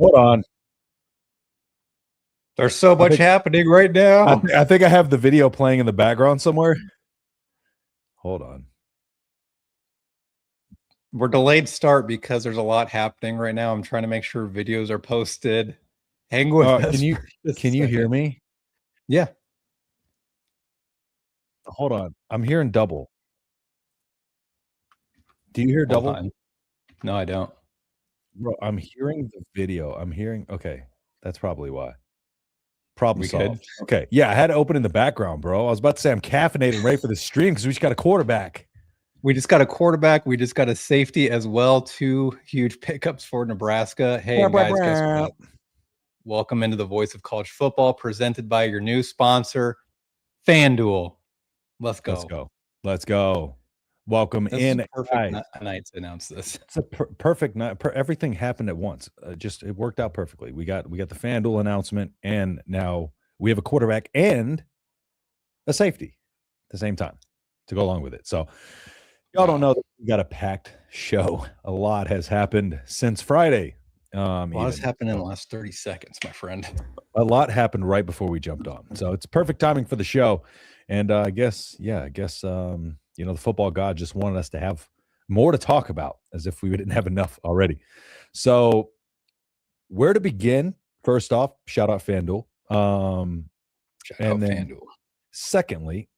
Hold on. There's so much happening right now. I think I have the video playing in the background somewhere. Hold on. We're delayed start because there's a lot happening right now. I'm trying to make sure videos are posted. Hang with us. Can you hear me? Yeah. Hold on. I'm hearing double. Do you hear double? No, I don't. Bro, I'm hearing the video. Okay. That's probably why. Problem solved. Okay. Yeah, I had to open in the background, bro. I was about to say I'm caffeinated and ready for the stream because we just got a quarterback. We just got a quarterback. We just got a safety as well. 2 huge pickups for Nebraska. Hey, guys, guess what? Welcome into the Voice of College Football, presented by your new sponsor, FanDuel. Let's go. Let's go. Welcome in. Is a perfect night to announce this. It's a perfect night. Everything happened at once. It worked out perfectly. We got the FanDuel announcement, and now we have a quarterback and a safety at the same time to go along with it. So y'all don't know that we got a packed show. A lot has happened since Friday. A lot has happened in the last 30 seconds, my friend. A lot happened right before we jumped on. So it's perfect timing for the show. And I guess the football god just wanted us to have more to talk about, as if we didn't have enough already. So where to begin? First off, shout out FanDuel. FanDuel. Secondly,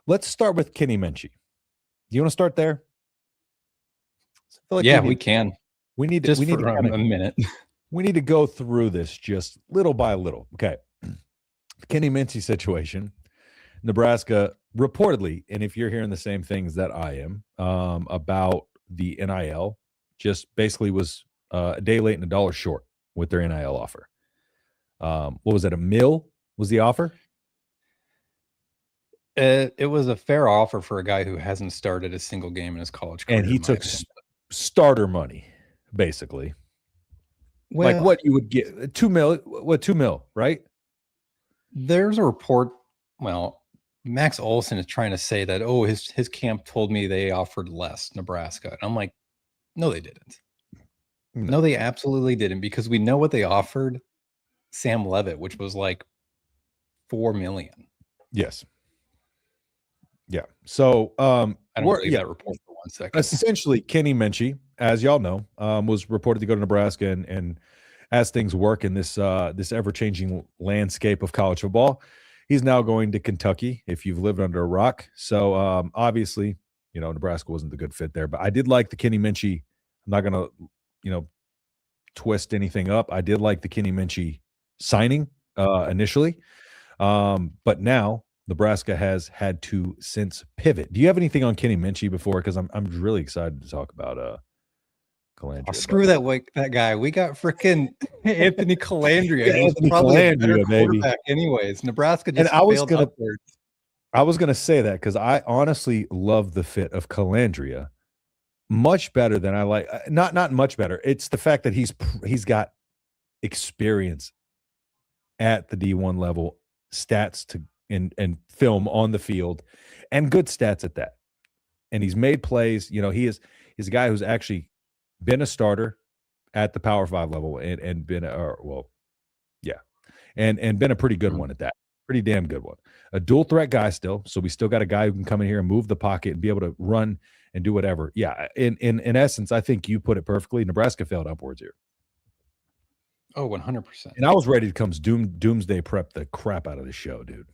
let's start with Kenny Minchey. Do you want to start there? We can. We need a minute. We need to go through this just little by little. Okay. Kenny Minchey situation. Nebraska reportedly, and if you're hearing the same things that I am about the NIL, just basically was a day late and $1 short with their NIL offer. What was it? $1 million was the offer? It was a fair offer for a guy who hasn't started a single game in his college career. And he took starter money, basically. Well, like what you would get, $2 million, right? There's a report. Well, Max Olson is trying to say that, his camp told me they offered less, Nebraska. And I'm like, no, they didn't. No, they absolutely didn't, because we know what they offered Sam Leavitt, which was like $4 million. Yes. Yeah. So I don't believe that report for 1 second. Essentially, Kenny Minchey, as y'all know, was reported to go to Nebraska, and as things work in this ever-changing landscape of college football, he's now going to Kentucky, if you've lived under a rock. So obviously, Nebraska wasn't the good fit there. But I did like the Kenny Minchey. I'm not going to, twist anything up. I did like the Kenny Minchey signing initially. But now Nebraska has had to since pivot. Do you have anything on Kenny Minchey before? Because I'm really excited to talk about Colandrea. Screw that guy. We got freaking Anthony Colandrea. Anthony Colandrea, baby. Anyways, Nebraska just failed upwards. I was gonna say that because I honestly love the fit of Colandrea much better than I like. Not much better. It's the fact that he's got experience at the D1 level, stats and film on the field, and good stats at that. And he's made plays. He's a guy who's actually been a starter at the Power 5 level and been and been a pretty good one at that. Pretty damn good one. A dual threat guy still. So we still got a guy who can come in here and move the pocket and be able to run and do whatever. Yeah. In essence, I think you put it perfectly. Nebraska failed upwards here. Oh, 100%. And I was ready to come doomsday prep the crap out of the show, dude.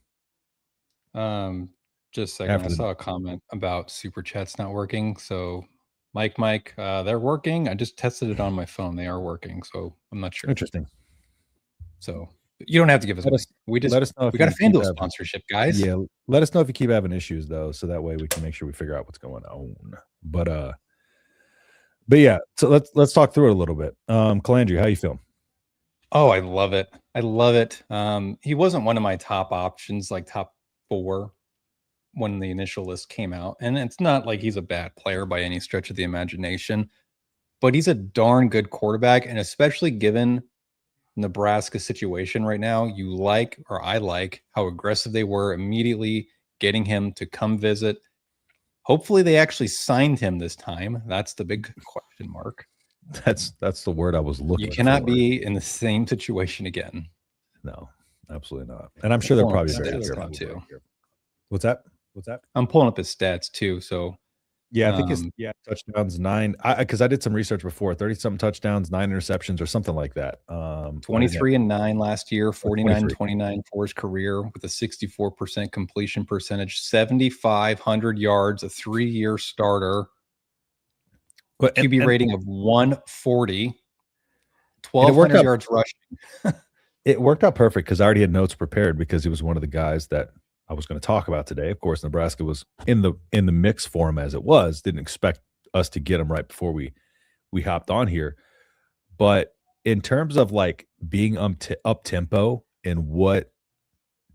Just a second. I saw a comment about super chats not working. So Mike, they're working. I just tested it on my phone. They are working. So I'm not sure. Interesting. So you don't have to give us. We got a FanDuel sponsorship, guys. Yeah. Let us know if you keep having issues though, so that way we can make sure we figure out what's going on. But yeah. So let's talk through it a little bit. Colandrea, how you feeling? Oh, I love it. He wasn't one of my top options, like top 4 when the initial list came out. And it's not like he's a bad player by any stretch of the imagination, but he's a darn good quarterback. And especially given Nebraska's situation right now, I like how aggressive they were immediately getting him to come visit. Hopefully they actually signed him this time. That's the big question mark. That's the word I was looking You for. cannot be in the same situation again. No, absolutely not. And I'm sure they're probably very stats too. What's that? I'm pulling up his stats too. So yeah, I think it's touchdowns 9. Because I did some research before, 30-something touchdowns, 9 interceptions, or something like that. 23-9 last year, 49-29 for his career with a 64% completion percentage, 7,500 yards, a 3-year starter, QB rating of 140, 1,200 yards rushing. It worked out perfect because I already had notes prepared because he was one of the guys that I was going to talk about today. Of course, Nebraska was in the mix for him as it was. Didn't expect us to get him right before we hopped on here. But in terms of like being up tempo and what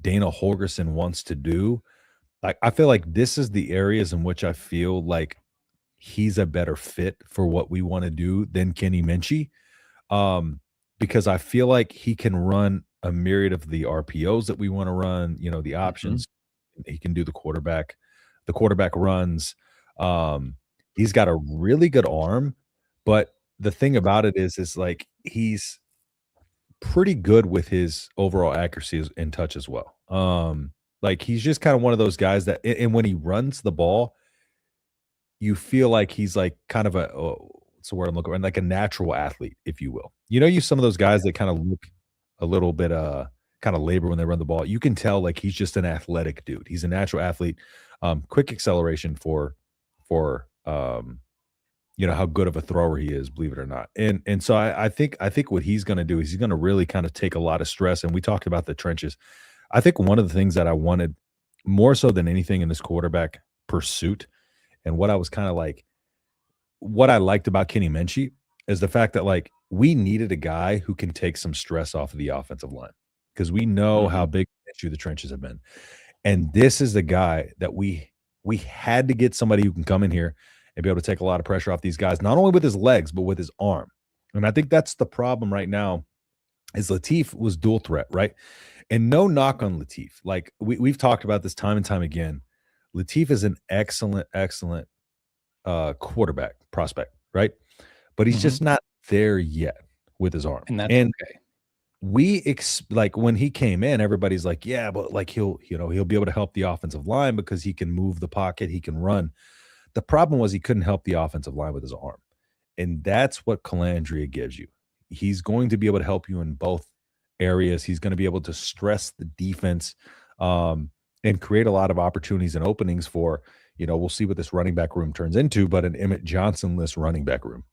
Dana Holgorsen wants to do, like I feel like this is the areas in which I feel like he's a better fit for what we want to do than Kenny Minchey. Because I feel like he can run a myriad of the RPOs that we want to run, the options. He can do the quarterback runs. He's got a really good arm, but the thing about it is like he's pretty good with his overall accuracy and touch as well. Like he's just kind of one of those guys that, and when he runs the ball, you feel like he's like kind of what's the word I'm looking for? Like a natural athlete, if you will. You some of those guys that kind of look a little bit kind of labor when they run the ball. You can tell like he's just an athletic dude. He's a natural athlete, quick acceleration for how good of a thrower he is, believe it or not. And so I think what he's going to do is he's going to really kind of take a lot of stress. And we talked about the trenches. I think one of the things that I wanted more so than anything in this quarterback pursuit, and what I was kind of like, what I liked about Kenny Minchey is the fact that like we needed a guy who can take some stress off of the offensive line because we know how big the trenches have been. And this is the guy that we had to get somebody who can come in here and be able to take a lot of pressure off these guys, not only with his legs, but with his arm. And I think that's the problem right now is Latif was dual threat, right? And no knock on Latif. Like we've talked about this time and time again. Latif is an excellent quarterback prospect, right? But he's just not there yet with his arm. And that's okay. We like when he came in, everybody's like, yeah, but like he'll be able to help the offensive line because he can move the pocket, he can run. The problem was he couldn't help the offensive line with his arm. And that's what Colandrea gives you. He's going to be able to help you in both areas. He's going to be able to stress the defense and create a lot of opportunities and openings for, we'll see what this running back room turns into, but an Emmett Johnson-less running back room.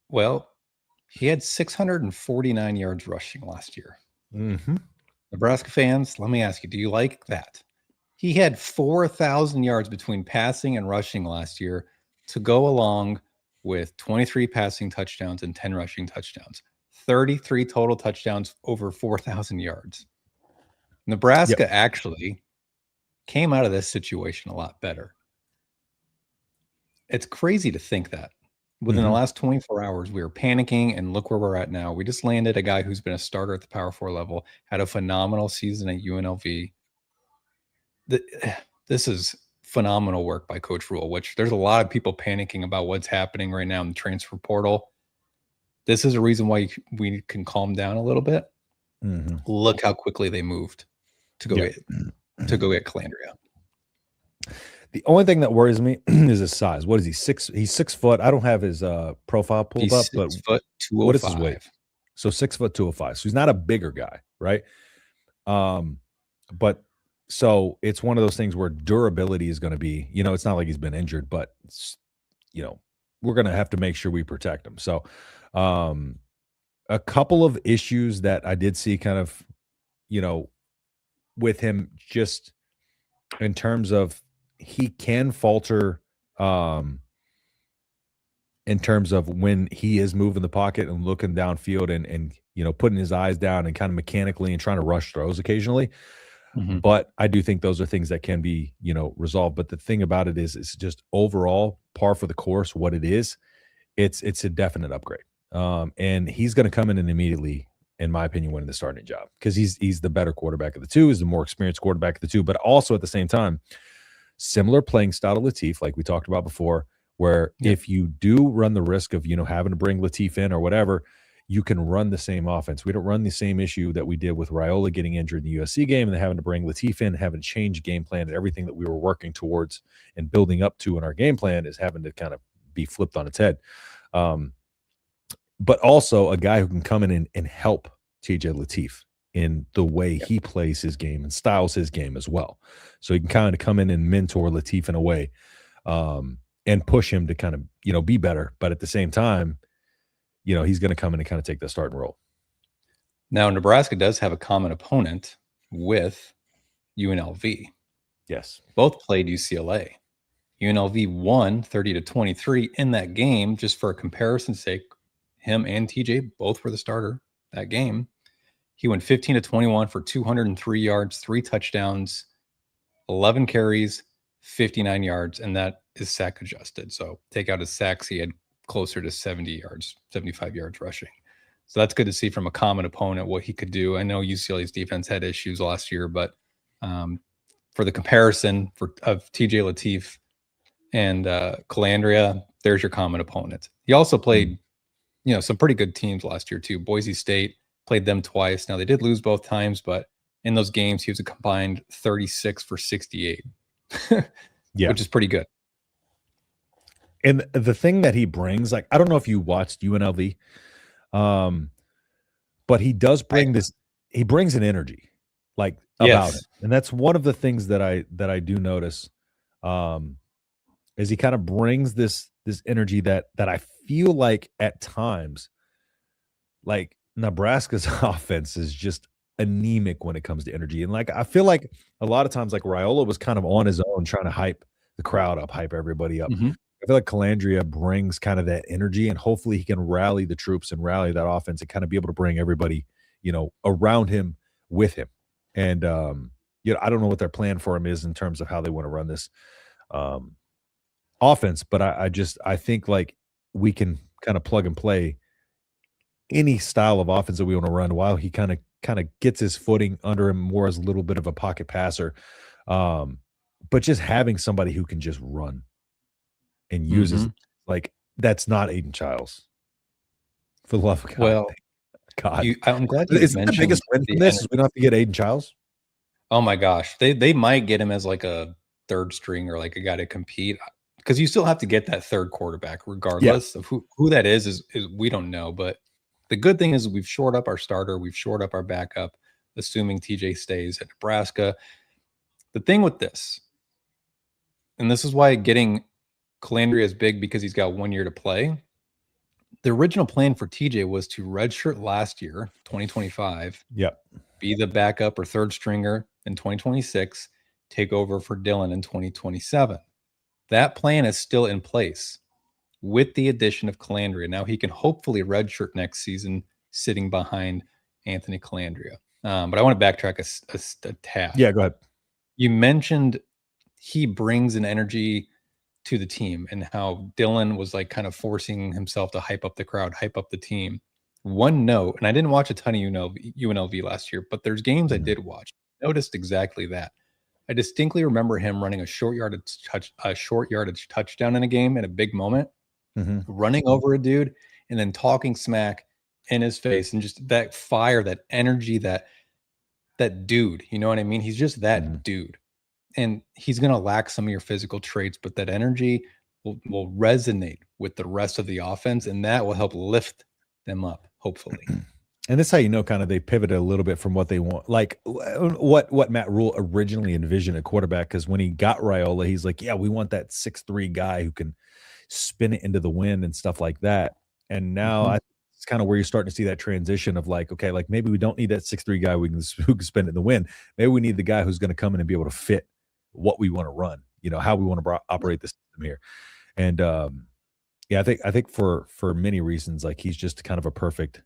Well, he had 649 yards rushing last year. Nebraska fans, let me ask you, do you like that? He had 4,000 yards between passing and rushing last year to go along with 23 passing touchdowns and 10 rushing touchdowns. 33 total touchdowns over 4,000 yards. Nebraska actually came out of this situation a lot better. It's crazy to think that. Within the last 24 hours, we were panicking, and look where we're at now. We just landed a guy who's been a starter at the Power 4 level, had a phenomenal season at UNLV. This is phenomenal work by Coach Rule, which there's a lot of people panicking about what's happening right now in the transfer portal. This is a reason why we can calm down a little bit. Look how quickly they moved to go get Colandrea. The only thing that worries me is his size. What is he? He's 6 foot. I don't have his profile pulled up, but 6 foot 205. What is his weight? So 6 foot 205. So he's not a bigger guy, right? But so it's one of those things where durability is going to be, it's not like he's been injured, but we're going to have to make sure we protect him. So a couple of issues that I did see kind of, with him just in terms of he can falter in terms of when he is moving the pocket and looking downfield and putting his eyes down and kind of mechanically and trying to rush throws occasionally. But I do think those are things that can be, resolved. But the thing about it is it's just overall par for the course, what it is, it's a definite upgrade. And he's going to come in and immediately, in my opinion, win the starting job because he's the better quarterback of the two, he's the more experienced quarterback of the two, but also at the same time, similar playing style to Latif, like we talked about before, where if you do run the risk of, having to bring Latif in or whatever, you can run the same offense. We don't run the same issue that we did with Raiola getting injured in the USC game and then having to bring Latif in, having to change game plan, and everything that we were working towards and building up to in our game plan is having to kind of be flipped on its head. But also a guy who can come in and help TJ Latif in the way he plays his game and styles his game as well. So he can kind of come in and mentor Latif in a way, and push him to kind of, be better. But at the same time, he's going to come in and kind of take the starting role. Now, Nebraska does have a common opponent with UNLV. Yes. Both played UCLA. UNLV won 30-23 in that game. Just for a comparison's sake, him and TJ both were the starter that game. He went 15-21 for 203 yards, 3 touchdowns, 11 carries, 59 yards, and that is sack adjusted. So take out his sacks, he had closer to 70 yards, 75 yards rushing. So that's good to see from a common opponent what he could do. I know UCLA's defense had issues last year, but for the comparison of TJ Latif and Colandrea, there's your common opponent. He also played, some pretty good teams last year too. Boise State played them twice. Now they did lose both times, but in those games he was a combined 36 for 68, which is pretty good. And the thing that he brings, I don't know if you watched UNLV, but he does bring he brings an energy about it. And that's one of the things that I do notice, is he kind of brings this energy that I feel like at times, Nebraska's offense is just anemic when it comes to energy. And I feel like a lot of times, Raiola was kind of on his own trying to hype the crowd up, hype everybody up. I feel like Colandrea brings kind of that energy, and hopefully he can rally the troops and rally that offense and kind of be able to bring everybody, around him with him. And, I don't know what their plan for him is in terms of how they want to run this offense, but I think we can kind of plug and play any style of offense that we want to run while he kind of gets his footing under him more as a little bit of a pocket passer. But just having somebody who can just run and uses that's not Aiden Childs. For the love of God. God. I'm glad you mentioned the biggest win from this is we don't have to get Aiden Childs. Oh my gosh. They might get him as a third string or a guy to compete, because you still have to get that third quarterback regardless of who that is we don't know. But the good thing is we've shored up our starter, we've shored up our backup, assuming TJ stays at Nebraska. The thing with this, and this is why getting Colandrea is big, because he's got 1 year to play. The original plan for TJ was to redshirt last year, 2025. Be the backup or third stringer in 2026, take over for Dylan in 2027. That plan is still in place with the addition of Colandrea. Now he can hopefully redshirt next season sitting behind Anthony Colandrea. But I want to backtrack a tad. Yeah, go ahead. You mentioned he brings an energy to the team and how Dylan was kind of forcing himself to hype up the crowd, hype up the team. One note, and I didn't watch a ton of UNLV last year, but there's games I did watch. Noticed exactly that. I distinctly remember him running a short yardage touchdown in a game in a big moment, running over a dude and then talking smack in his face, and just that fire, that energy, that dude, you know what I mean? He's just that dude. And he's going to lack some of your physical traits, but that energy will resonate with the rest of the offense, and that will help lift them up, hopefully. And that's how kind of they pivoted a little bit from what they want, what Matt Rule originally envisioned at quarterback. Because when he got Raiola, he's like, yeah, we want that 6'3" guy who can spin it into the wind and stuff like that. And now it's kind of where you're starting to see that transition of maybe we don't need that 6'3" guy who can spin it in the wind. Maybe we need the guy who's going to come in and be able to fit what we want to run, how we want to operate the system here. And I think for many reasons, he's just kind of a perfect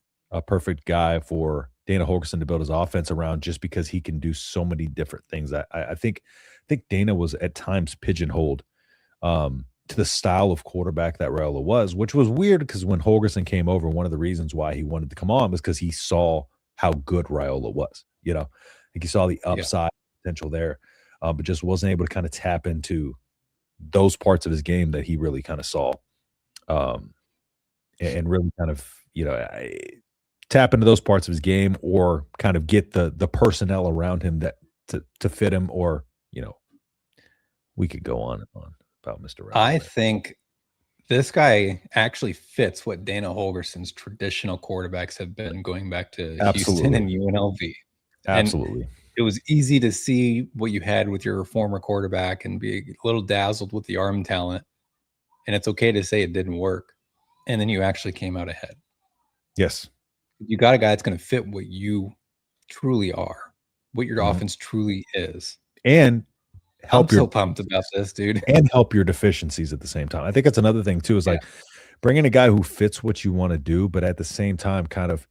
guy for Dana Holgorsen to build his offense around, just because he can do so many different things. I think Dana was at times pigeonholed to the style of quarterback that Raiola was, which was weird, because when Holgorsen came over, one of the reasons why he wanted to come on was because he saw how good Raiola was. He saw the upside potential there. But just wasn't able to kind of tap into those parts of his game that he really kind of saw, and really kind of, tap into those parts of his game, or kind of get the personnel around him that to fit him, or we could go on and on about Mr. Rowley. I think this guy actually fits what Dana Holgerson's traditional quarterbacks have been going back to Houston and UNLV. Absolutely. And it was easy to see what you had with your former quarterback and be a little dazzled with the arm talent. And it's okay to say it didn't work. And then you actually came out ahead. Yes. You got a guy that's going to fit what you truly are, what your offense truly is. And I'm so pumped about this, dude. And help your deficiencies at the same time. I think that's another thing too, is like bringing a guy who fits what you want to do, but at the same time kind of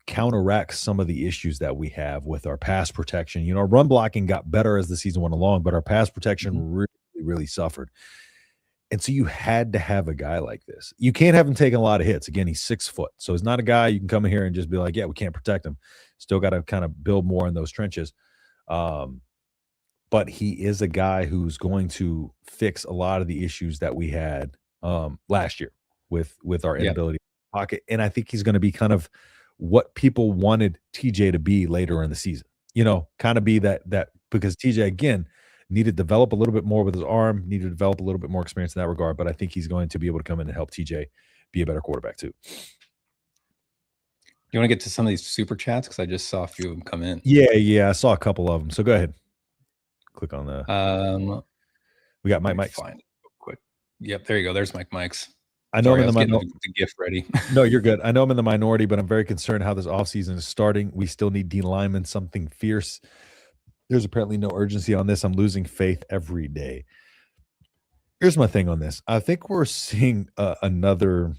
counteracts some of the issues that we have with our pass protection. Our run blocking got better as the season went along, but our pass protection really, really suffered. And so you had to have a guy like this. You can't have him taking a lot of hits. Again, he's 6 foot. So he's not a guy you can come in here and just be like, yeah, we can't protect him. Still got to kind of build more in those trenches. But he is a guy who's going to fix a lot of the issues that we had last year with our inability to pocket. And I think he's going to be kind of what people wanted TJ to be later in the season. Kind of be that because TJ, again, needed to develop a little bit more with his arm, needed to develop a little bit more experience in that regard. But I think he's going to be able to come in and help TJ be a better quarterback too. You want to get to some of these super chats? Because I just saw a few of them come in. Yeah. I saw a couple of them. So go ahead. Click on the. We got Mike Mike's. Find it real quick. Yep, there you go. There's Mike Mike's. I know I'm in the minority. The gift ready. No, you're good. I know I'm in the minority, but I'm very concerned how this offseason is starting. We still need D linemen, something fierce. There's apparently no urgency on this. I'm losing faith every day. Here's my thing on this. I think we're seeing another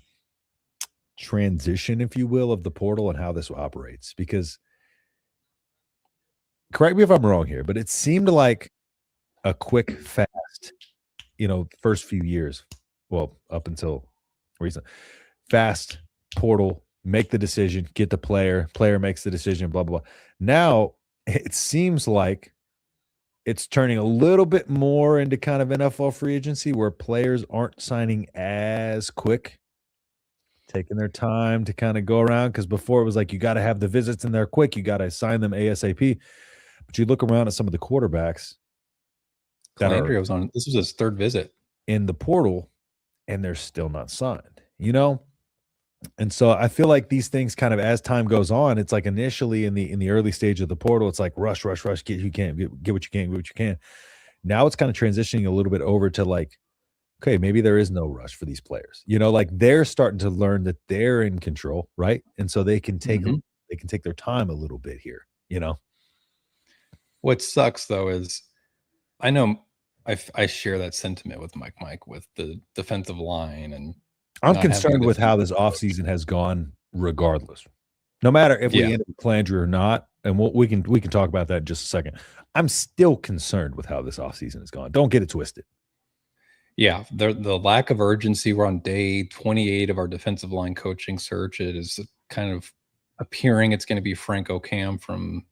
transition, if you will, of the portal and how this operates. Because, correct me if I'm wrong here, but it seemed like a quick, fast, first few years, well, up until recent, fast portal, make the decision, get the player makes the decision, blah, blah, blah. Now, it seems like it's turning a little bit more into kind of NFL free agency where players aren't signing as quick, taking their time to kind of go around. Because before it was like you got to have the visits in there quick. You got to sign them ASAP. But you look around at some of the quarterbacks. Colandrea was on. This was his 3rd visit in the portal, and they're still not signed. And so I feel like these things kind of, as time goes on, it's like initially in the early stage of the portal, it's like rush, get what you can, get what you can. Now it's kind of transitioning a little bit over to like, okay, maybe there is no rush for these players. Like they're starting to learn that they're in control, right? And so they can take their time a little bit here. What sucks though is, I know I share that sentiment with Mike with the defensive line, and I'm concerned with how this offseason has gone regardless. No matter if we end up with Colandrea or not, and we can talk about that in just a second. I'm still concerned with how this offseason has gone. Don't get it twisted. Yeah, the lack of urgency. We're on day 28 of our defensive line coaching search. It is kind of appearing it's going to be Frank O'Cam from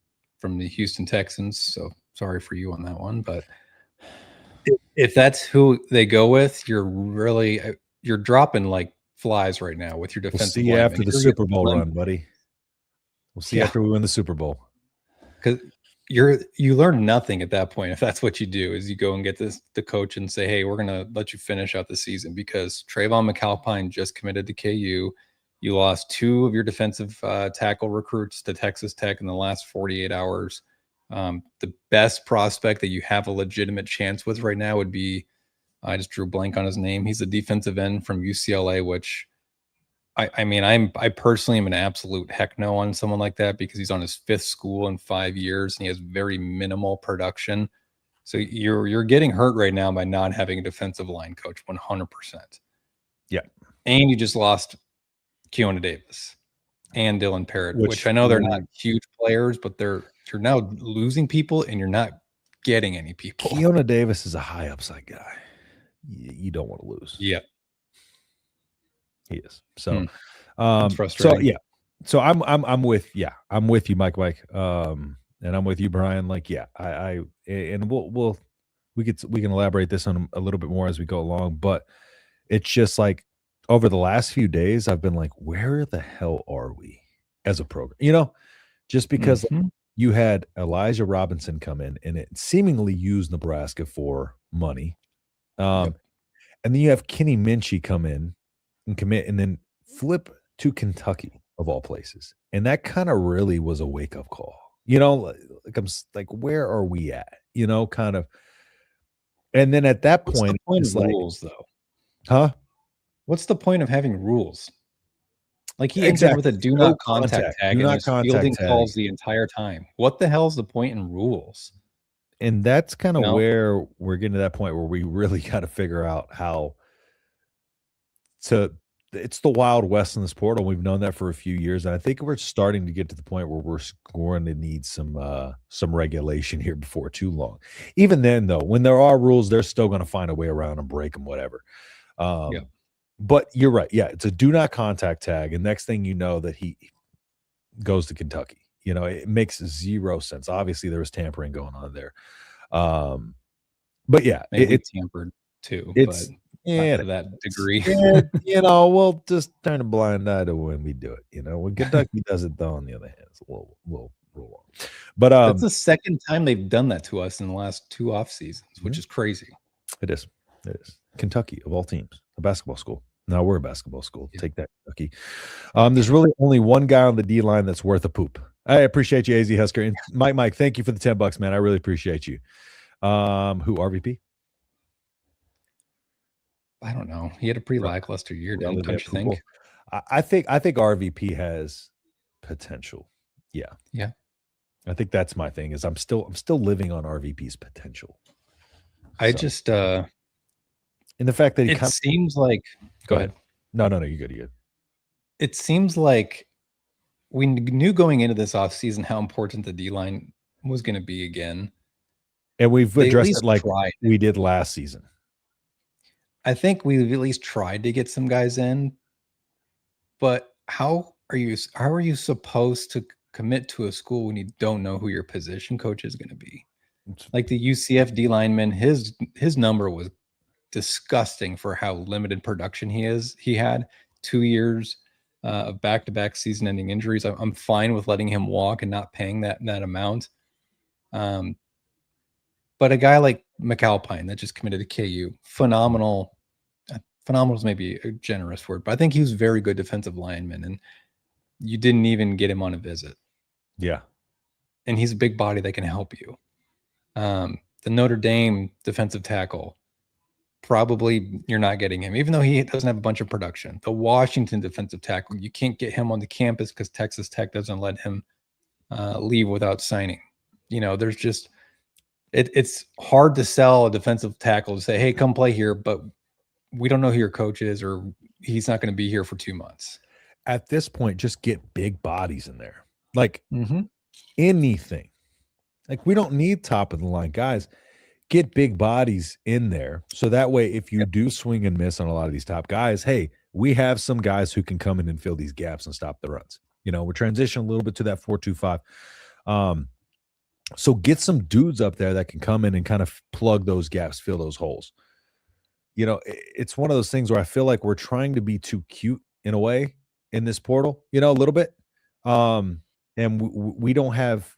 the Houston Texans. So sorry for you on that one, but if that's who they go with, you're dropping like flies right now with your defensive line. We'll see after the Super Bowl run, buddy. We'll see after we win the Super Bowl. Because you learn nothing at that point if that's what you do, is you go and get the coach and say, hey, we're going to let you finish out the season because Trayvon McAlpine just committed to KU. You lost 2 of your defensive tackle recruits to Texas Tech in the last 48 hours. The best prospect that you have a legitimate chance with right now would be, I just drew a blank on his name. He's a defensive end from UCLA, which I personally am an absolute heck no on someone like that because he's on his 5th school in 5 years and he has very minimal production. So you're getting hurt right now by not having a defensive line coach 100%. Yeah. And you just lost Keona Davis and Dylan Parrott, which I know they're not huge players, but you're now losing people and you're not getting any people. Keona Davis is a high upside guy. You don't want to lose. Yeah. He is. So that's frustrating. So I'm with you, Mike. And I'm with you, Brian. Like, we we can elaborate this on a little bit more as we go along, but it's just like over the last few days, I've been like, where the hell are we as a program? Just because you had Elijah Robinson come in and it seemingly used Nebraska for money. And then you have Kenny Minchey come in and commit and then flip to Kentucky of all places. And that kind of really was a wake-up call. Like I'm like, where are we at? Kind of. And then at that point, it's like rules, though. Huh? What's the point of having rules? Like he entered with a do not contact tag and was fielding calls the entire time. What the hell is the point in rules? And that's kind of where we're getting to that point where we really got to figure out how to. It's the Wild West in this portal. We've known that for a few years, and I think we're starting to get to the point where we're going to need some regulation here before too long. Even then, though, when there are rules, they're still going to find a way around and break them, whatever. But you're right. Yeah, it's a do not contact tag, and next thing you know, that he goes to Kentucky. It makes zero sense. Obviously, there was tampering going on there. But yeah, it tampered too. But not to that degree. We'll just turn a blind eye to when we do it. When Kentucky does it, though, on the other hand, it's a little long. But that's the second time they've done that to us in the last 2 off seasons, which is crazy. It is. Kentucky of all teams, a basketball school. Now we're a basketball school. Yeah. Take that, Kentucky. There's really only one guy on the D line that's worth a poop. I appreciate you, AZ Husker. And Mike, thank you for the $10, man. I really appreciate you. Who, RVP? I don't know. He had a pretty lackluster year, don't you think? I think RVP has potential. Yeah. I think that's my thing. Is I'm still living on RVP's potential. I just and the fact that it seems like. Go ahead. No, you're good. It seems like we knew going into this offseason how important the D line was going to be again, and we've addressed it like we did last season. I think we've at least tried to get some guys in, but how are you supposed to commit to a school when you don't know who your position coach is going to be? Like the UCF D lineman, his number was disgusting for how limited production he had 2 years of back-to-back season-ending injuries. I'm fine with letting him walk and not paying that amount. But a guy like McAlpine that just committed to KU, phenomenal is maybe a generous word, but I think he was a very good defensive lineman, and you didn't even get him on a visit. Yeah. And he's a big body that can help you. The Notre Dame defensive tackle, probably you're not getting him, even though he doesn't have a bunch of production. The Washington defensive tackle, you can't get him on the campus because Texas Tech doesn't let him leave without signing. There's just it's hard to sell a defensive tackle to say, hey, come play here, but we don't know who your coach is, or he's not going to be here for 2 months. At this point, just get big bodies in there. Like anything. Like we don't need top of the line guys. Get big bodies in there. So that way, if you do swing and miss on a lot of these top guys, hey, we have some guys who can come in and fill these gaps and stop the runs. We're transitioning a little bit to that 4-2-5. So get some dudes up there that can come in and kind of plug those gaps, fill those holes. It's one of those things where I feel like we're trying to be too cute in a way in this portal, a little bit. And we don't have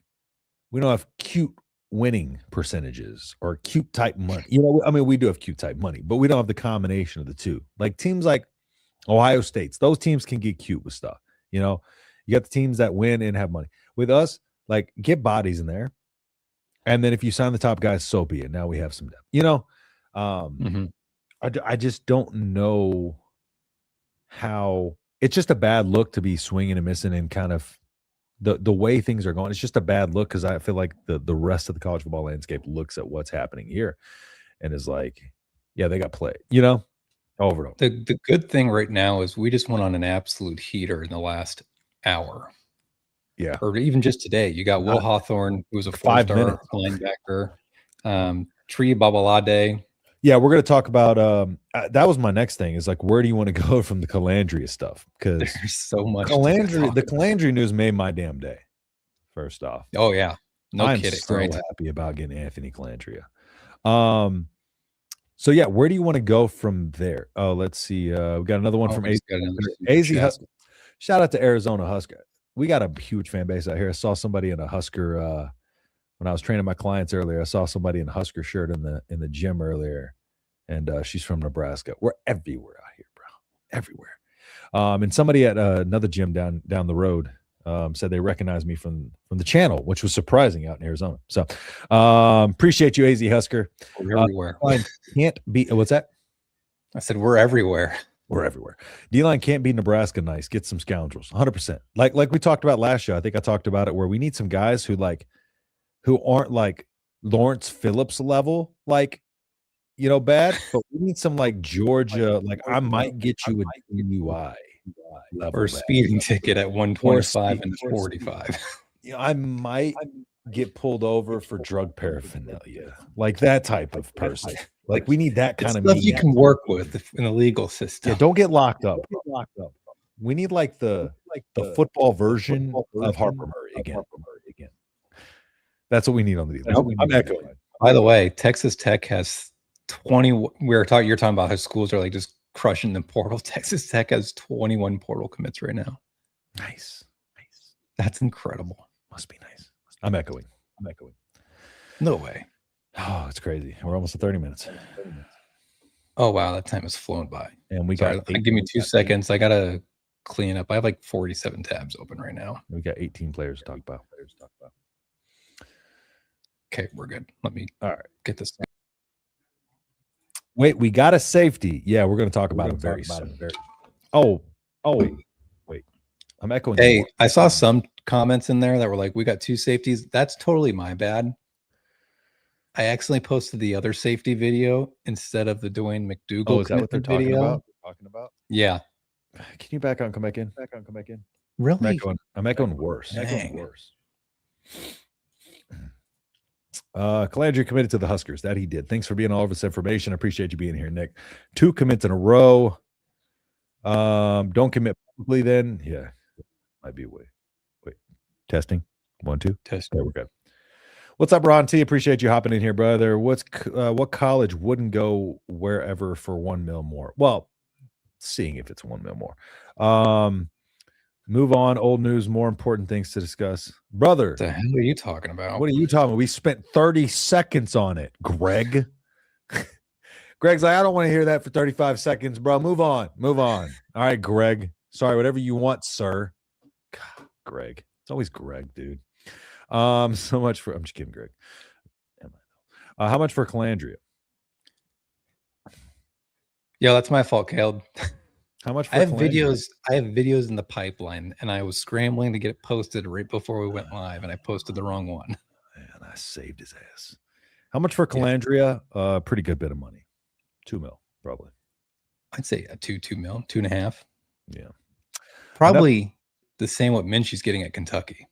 cute winning percentages or cute type money. We do have cute type money, but we don't have the combination of the two. Like teams like Ohio State's, those teams can get cute with stuff. You got the teams that win and have money. With us, like get bodies in there. And then if you sign the top guys, so be it. Now we have some depth. I just don't know how it's just a bad look to be swinging and missing and kind of the way things are going. It's just a bad look because I feel like the rest of the college football landscape looks at what's happening here and is like, yeah, they got played, over and over. The good thing right now is we just went on an absolute heater in the last hour. Yeah. Or even just today. You got Will Hawthorne, who was a 4-star linebacker. Tree Babalade. Yeah, we're going to talk about that was my next thing is like, where do you want to go from the Colandrea stuff? Because there's so much. The Colandrea news made my damn day, first off. Oh, yeah. No kidding. I'm so happy about getting Anthony Colandrea. So yeah, where do you want to go from there? Oh, let's see. We got another one from AZ. AZ Shout out to Arizona Husker. We got a huge fan base out here. I saw somebody in a Husker when I was training my clients earlier. I saw somebody in a Husker shirt in the gym earlier, and she's from Nebraska. We're everywhere out here, bro. Everywhere. And somebody at another gym down the road said they recognized me from the channel, which was surprising out in Arizona. So appreciate you, AZ Husker. We're everywhere. Can't be. What's that? I said we're everywhere. We're everywhere. D-line can't be Nebraska nice. Get some scoundrels. 100%. Like we talked about last show. I think I talked about it where we need some guys who aren't like Lawrence Phillips level, bad, but we need some like Georgia, like I might get you a DUI level or a speeding ticket at 125 and 45. I might get pulled over for drug paraphernalia, like that type of person. Like we need that kind of stuff you can work with in the legal system. Yeah, don't get locked up. We need like the football version of Harper Murray again. That's what we need on the deal. I'm echoing. By the way, Texas Tech has 20. You're talking about how schools are like just crushing the portal. Texas Tech has 21 portal commits right now. Nice. That's incredible. Must be nice. I'm echoing. No way. Oh, it's crazy. We're almost at 30 minutes. Oh wow, that time has flown by. And give me 2 seconds. I gotta clean up. I have like 47 tabs open right now. We got 18 players to talk about. Okay, we're good. Let me get this. Wait, we got a safety. Yeah, we're going to talk about it very soon. Wait. I'm echoing. Hey, I saw some comments in there that were like, we got 2 safeties. That's totally my bad. I accidentally posted the other safety video instead of the Dwayne McDougal. Oh, is that what they're talking about? Yeah. Can you back on? Come back in. Really? I'm echoing worse. Colandrea committed to the Huskers. That he did. Thanks for being all of this information. I appreciate you being here, Nick. 2 commits in a row. Don't commit publicly then. Yeah. Might be wait. Testing. 1, 2. Test. There we're good. What's up, Ron T? Appreciate you hopping in here, brother. What college wouldn't go wherever for $1 million more? Well, seeing if it's $1 million more. Move on. Old news. More important things to discuss, brother. What the hell are you talking about? What are you talking about? We spent 30 seconds on it, Greg. Greg's like, I don't want to hear that for 35 seconds, bro. Move on. All right, Greg. Sorry, whatever you want, sir. God, Greg. It's always Greg, dude. So much for. I'm just kidding, Greg. How much for Colandrea? Yeah, that's my fault, Caleb. How much? I have videos in the pipeline, and I was scrambling to get it posted right before we went live, and I posted the wrong one. Man, I saved his ass. How much for Colandrea? Pretty good bit of money. $2 million, probably. I'd say $2 million, 2.5. Yeah, probably the same what Minchey's getting at Kentucky.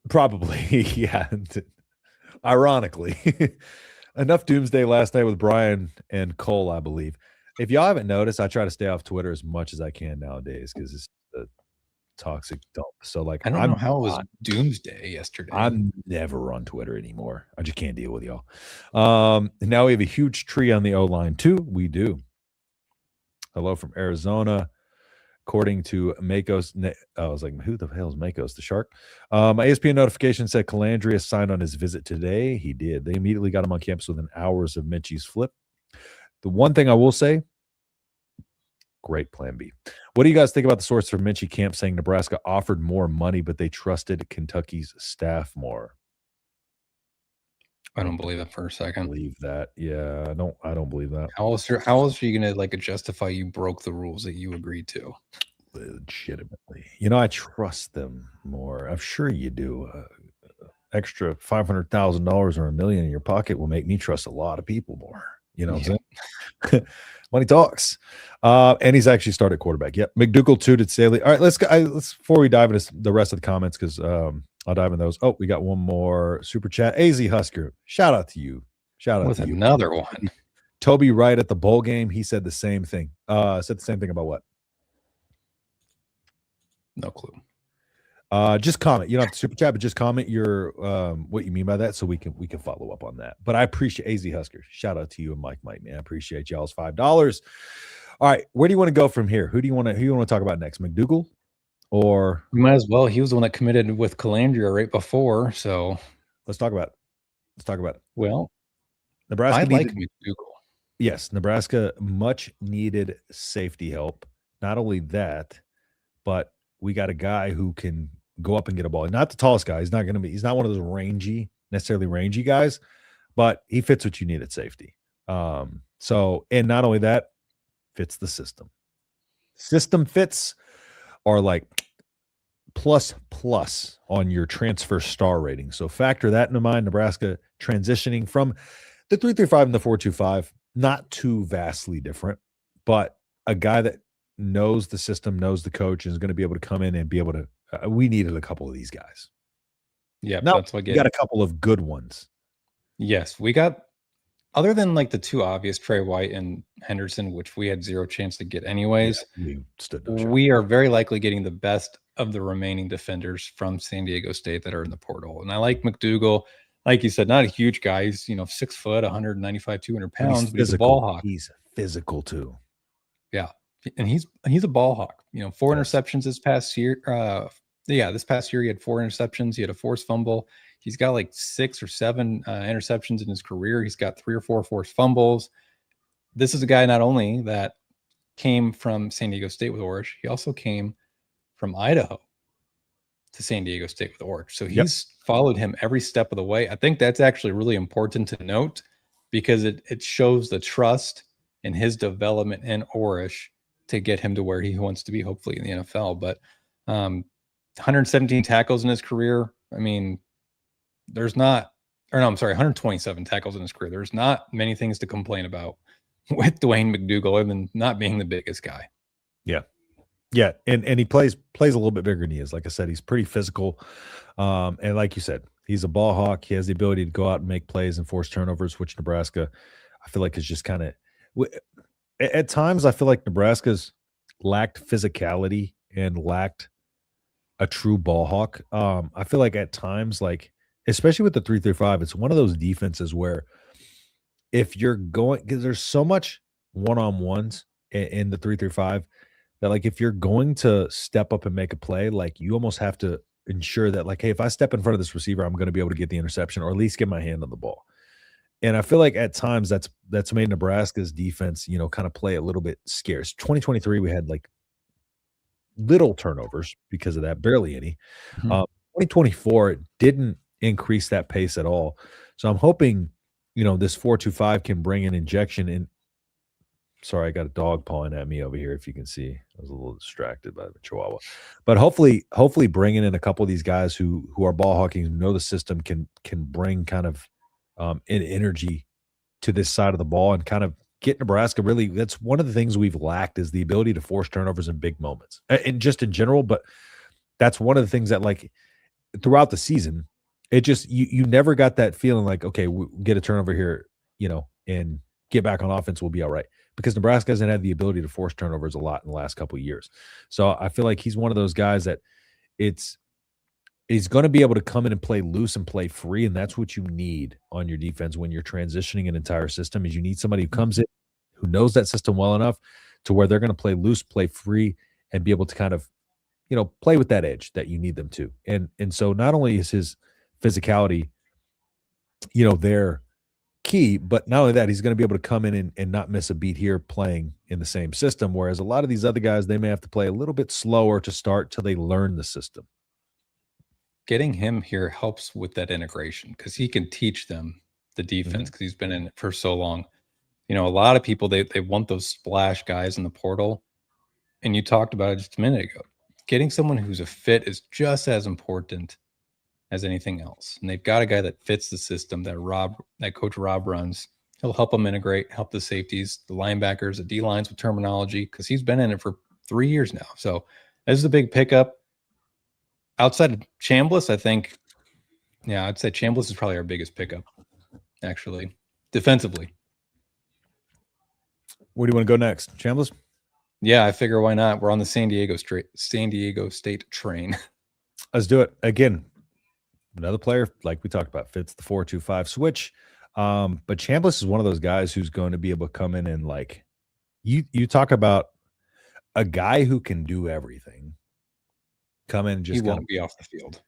Probably, yeah. Ironically, enough doomsday last night with Brian and Cole, I believe. If y'all haven't noticed, I try to stay off Twitter as much as I can nowadays because it's a toxic dump. So, like, I don't know how it was doomsday yesterday. I'm never on Twitter anymore. I just can't deal with y'all. Now we have a huge tree on the O-line, too. We do. Hello from Arizona. According to Makos, I was like, who the hell is Makos? The Shark? My ESPN notification said Colandrea signed on his visit today. He did. They immediately got him on campus within hours of Minchey's flip. The one thing I will say, great plan B. What do you guys think about the source from Minchey camp saying Nebraska offered more money, but they trusted Kentucky's staff more? I don't believe that for a second. Believe that? Yeah, I don't believe that. How else are you gonna like justify you broke the rules that you agreed to? Legitimately, I trust them more. I'm sure you do. Extra $500,000 or $1 million in your pocket will make me trust a lot of people more. You know what I'm saying? Money talks. And he's actually started quarterback. Yep. McDougal too did Staley. All right, let's go. Before we dive into the rest of the comments, because I'll dive in those. Oh, we got one more super chat. AZ Husker. Shout out to you. Shout out to you. Another one. Toby Wright at the bowl game. He said the same thing. Said the same thing about what? No clue. Just comment. You don't have to super chat, but just comment your what you mean by that, so we can follow up on that. But I appreciate AZ Huskers. Shout out to you and Mike, man. I appreciate y'all's $5. All right, where do you want to go from here? Who do you want to talk about next? McDougal or We might as well. He was the one that committed with Colandrea right before. So let's talk about it. Well, Nebraska I like needed, McDougal. yes, Nebraska much needed safety help. Not only that, but we got a guy who can go up and get a ball. Not the tallest guy. He's not one of those necessarily rangy guys, but he fits what you need at safety. So, and not only that, fits the system. System fits are like plus on your transfer star rating. So factor that into mind. Nebraska transitioning from the 3-3-5 and the 4-2-5, not too vastly different, but a guy that knows the system, knows the coach, and is going to be able to come in and be able to. We needed a couple of these guys. Yeah, now that's what we got a couple of good ones. Yes, we got. Other than like the two obvious, Trey White and Henderson, which we had zero chance to get anyways, we are very likely getting the best of the remaining defenders from San Diego State that are in the portal. And I like McDougal. Like you said, not a huge guy. He's 6 foot, 195, 200 pounds, but he's a ball hawk. He's physical too. Yeah. And he's a ball hawk. 4 interceptions this past year. This past year he had 4 interceptions. He had a forced fumble. He's got like 6 or 7 interceptions in his career. He's got 3 or 4 forced fumbles. This is a guy not only that came from San Diego State with Orange, he also came from Idaho to San Diego State with Orange. So he's followed him every step of the way. I think that's actually really important to note because it shows the trust in his development in Orange to get him to where he wants to be, hopefully in the NFL. But 117 tackles in his career. I mean, 127 tackles in his career. There's not many things to complain about with Dwayne McDougal other than not being the biggest guy. Yeah. Yeah. And he plays a little bit bigger than he is. Like I said, he's pretty physical. And like you said, he's a ball hawk. He has the ability to go out and make plays and force turnovers, which Nebraska, I feel like, is just kind of at times, I feel like Nebraska's lacked physicality and lacked a true ball hawk. I feel like at times, like, especially with the 3-3-5, it's one of those defenses where if you're going, because there's so much one-on-ones in the 3-3-5 that, like, if you're going to step up and make a play, like, you almost have to ensure that, like, hey, if I step in front of this receiver, I'm going to be able to get the interception or at least get my hand on the ball. And I feel like at times that's made Nebraska's defense, kind of play a little bit scarce. 2023, we had like little turnovers because of that, barely any. 2024, it didn't increase that pace at all. So I'm hoping, this 4-2-5 can bring an injection in. Sorry, I got a dog pawing at me over here. If you can see, I was a little distracted by the Chihuahua, but hopefully bringing in a couple of these guys who are ball hawking, who know the system, can bring kind of an energy to this side of the ball and kind of get Nebraska. Really, that's one of the things we've lacked is the ability to force turnovers in big moments and just in general. But that's one of the things that, like, throughout the season, it just, you never got that feeling like, okay, we get a turnover here, and get back on offense, we'll be all right. Because Nebraska hasn't had the ability to force turnovers a lot in the last couple of years. So I feel like he's one of those guys that he's going to be able to come in and play loose and play free, and that's what you need on your defense when you're transitioning an entire system. Is you need somebody who comes in, who knows that system well enough to where they're going to play loose, play free, and be able to kind of, play with that edge that you need them to. And so not only is his physicality, their key, but not only that, he's going to be able to come in and not miss a beat here playing in the same system, whereas a lot of these other guys, they may have to play a little bit slower to start till they learn the system. Getting him here helps with that integration because he can teach them the defense because he's been in it for so long. A lot of people, they want those splash guys in the portal, and you talked about it just a minute ago. Getting someone who's a fit is just as important as anything else. And they've got a guy that fits the system that Coach Rob runs. He'll help them integrate, help the safeties, the linebackers, the D-lines with terminology, because he's been in it for 3 years now. So this is a big pickup. Outside of Chambliss, I think, I'd say Chambliss is probably our biggest pickup, actually, defensively. Where do you want to go next? Chambliss? Yeah, I figure why not? We're on the San Diego State train. Let's do it again. Another player, like we talked about, fits the 4-2-5 switch. But Chambliss is one of those guys who's going to be able to come in and like you talk about a guy who can do everything. Come in and just He kind won't be off the field.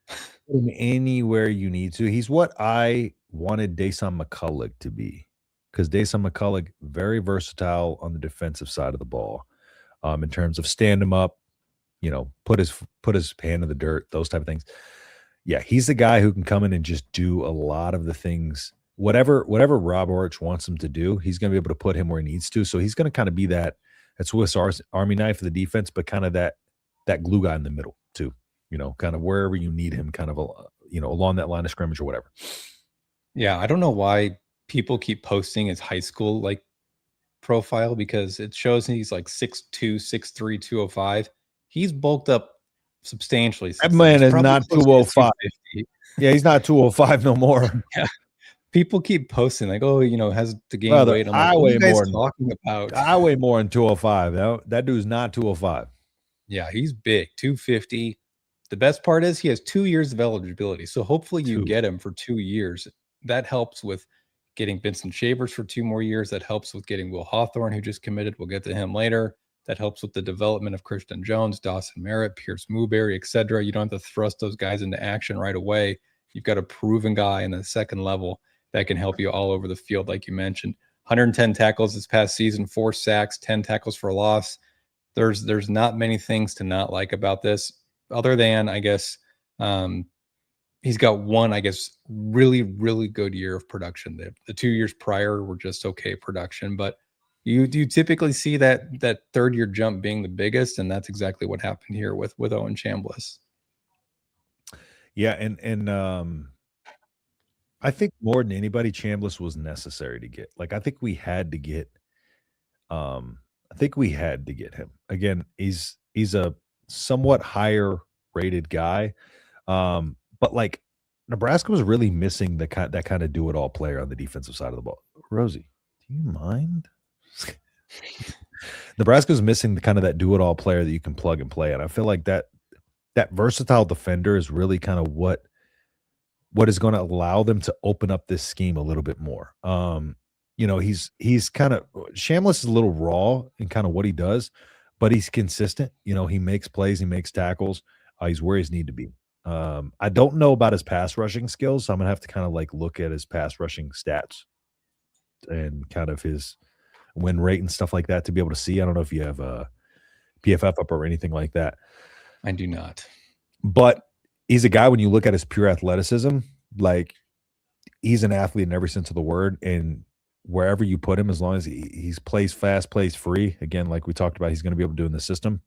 put him anywhere you need to. He's what I wanted Dason McCullough to be, because Dason McCullough very versatile on the defensive side of the ball, in terms of stand him up, put his hand in the dirt, those type of things. Yeah, he's the guy who can come in and just do a lot of the things. Whatever Rob Orich wants him to do, he's going to be able to put him where he needs to. So he's going to kind of be that Swiss Army knife of the defense, but kind of that glue guy in the middle too. Kind of wherever you need him, kind of along that line of scrimmage or whatever. Yeah, I don't know why people keep posting his high school like profile, because it shows he's like 6'2", 6'3", 205. He's bulked up substantially. That man is not 205. Yeah, he's not 205 no more. Yeah. People keep posting like, oh, has to gain Brother, weight. I'm like, what are you guys talking about? I weigh more than 205. That dude's not 205. Yeah, he's big, 250. The best part is he has 2 years of eligibility. So hopefully you get him for 2 years. That helps with getting Vincent Shavers for 2 more years. That helps with getting Will Hawthorne, who just committed. We'll get to him later. That helps with the development of Christian Jones, Dawson Merritt, Pierce Mooberry, etc. You don't have to thrust those guys into action right away. You've got a proven guy in the second level that can help you all over the field, like you mentioned. 110 tackles this past season, 4 sacks, 10 tackles for a loss. There's not many things to not like about this, other than, I guess, he's got one, I guess, really, really good year of production. The 2 years prior were just okay production, but you typically see that third year jump being the biggest, and that's exactly what happened here with Owen Chambliss. Yeah, and I think more than anybody, Chambliss was necessary to get. Like, I think we had to get him. Again, he's a somewhat higher rated guy. But like Nebraska was really missing that kind of do-it-all player on the defensive side of the ball. Rosie, do you mind? Nebraska was missing the kind of that do-it-all player that you can plug and play. And I feel like that versatile defender is really kind of what is going to allow them to open up this scheme a little bit more. He's kind of, Chambliss is a little raw in kind of what he does, but he's consistent. He makes plays, he makes tackles. He's where he's need to be. I don't know about his pass rushing skills, so I'm gonna have to kind of like look at his pass rushing stats and kind of his win rate and stuff like that to be able to see. I don't know if you have a PFF up or anything like that. I do not. But he's a guy, when you look at his pure athleticism, like he's an athlete in every sense of the word. And wherever you put him, as long as he plays fast, plays free, again, like we talked about, he's going to be able to do in the system.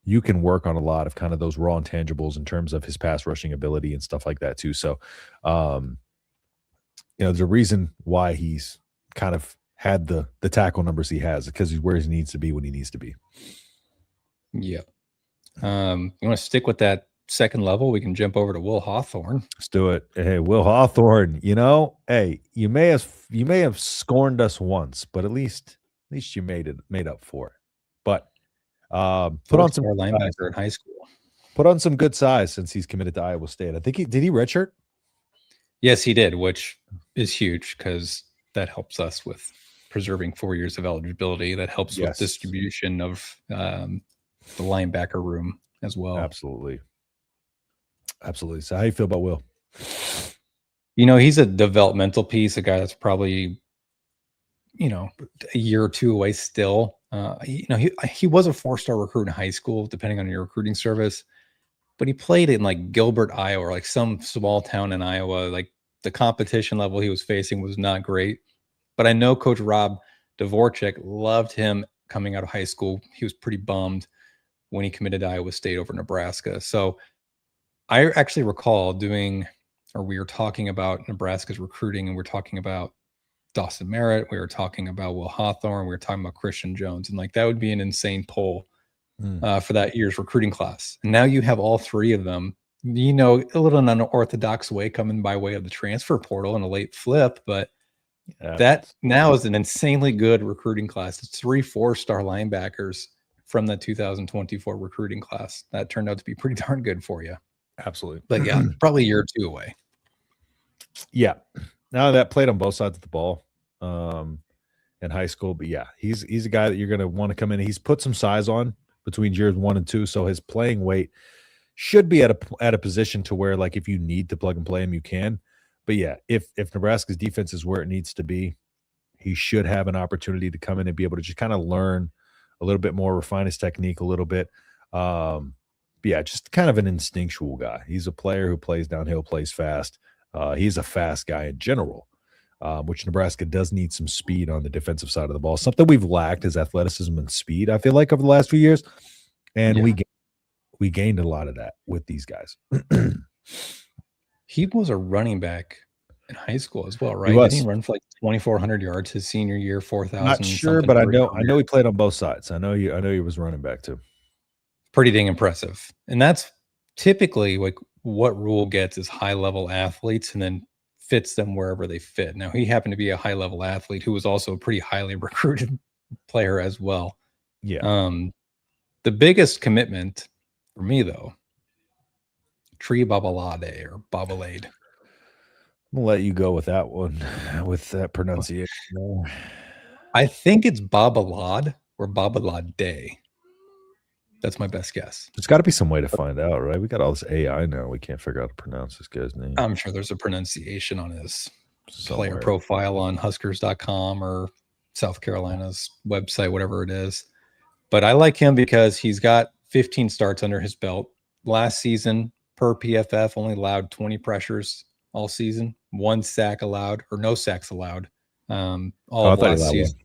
You can work on a lot of kind of those raw intangibles in terms of his pass rushing ability and stuff like that too. So, there's a reason why he's kind of had the tackle numbers he has, because he's where he needs to be when he needs to be. Yeah. You want to stick with that second level? We can jump over to Will Hawthorne. Let's do it. Hey, Will Hawthorne, hey, you may have scorned us once, but at least you made up for it. But put on some linebacker in high school. Put on some good size since he's committed to Iowa State. I think did he redshirt? Yes, he did, which is huge because that helps us with preserving 4 years of eligibility. That helps with distribution of the linebacker room as well. Absolutely. So how you feel about Will? He's a developmental piece, a guy that's probably, a year or two away still. He was a 4-star recruit in high school, depending on your recruiting service, but he played in like Gilbert, Iowa, or like some small town in Iowa. Like the competition level he was facing was not great, but I know Coach Rob Dvorak loved him coming out of high school. He was pretty bummed when he committed to Iowa State over Nebraska. So I actually recall we were talking about Nebraska's recruiting, and we're talking about Dawson Merritt, we were talking about Will Hawthorne, we were talking about Christian Jones, and like that would be an insane poll for that year's recruiting class. And now you have all three of them, a little unorthodox way, coming by way of the transfer portal and a late flip, but that now is an insanely good recruiting class. It's 3 4-star linebackers from the 2024 recruiting class. That turned out to be pretty darn good for you. Absolutely. But yeah, probably a year or two away. Yeah. Now that played on both sides of the ball in high school. But yeah, he's a guy that you're going to want to come in. He's put some size on between years 1 and 2. So his playing weight should be at a position to where, like, if you need to plug and play him, you can. But yeah, if Nebraska's defense is where it needs to be, he should have an opportunity to come in and be able to just kind of learn a little bit more, refine his technique a little bit. But yeah, just kind of an instinctual guy. He's a player who plays downhill, plays fast. He's a fast guy in general, which Nebraska does need some speed on the defensive side of the ball. Something we've lacked is athleticism and speed, I feel like, over the last few years. And we gained a lot of that with these guys. He was a running back in high school as well, right? He was. Didn't he run for like 2,400 yards his senior year, 4,000? Not sure, but I know he played on both sides. I know he was running back too. Pretty dang impressive. And that's typically like what Rule gets is high-level athletes and then fits them wherever they fit. Now, he happened to be a high-level athlete who was also a pretty highly recruited player as well. Yeah. The biggest commitment for me, though, Tree Babalade or Babalade. I'm gonna let you go with that one, with that pronunciation. I think it's Babalade or Babalade. That's my best guess. There's got to be some way to find out, right? We got all this AI now. We can't figure out how to pronounce this guy's name. I'm sure there's a pronunciation on his player profile on Huskers.com or South Carolina's website, whatever it is. But I like him because he's got 15 starts under his belt. Last season, per PFF, only allowed 20 pressures all season. 1 sack allowed, or no sacks allowed. All of last season.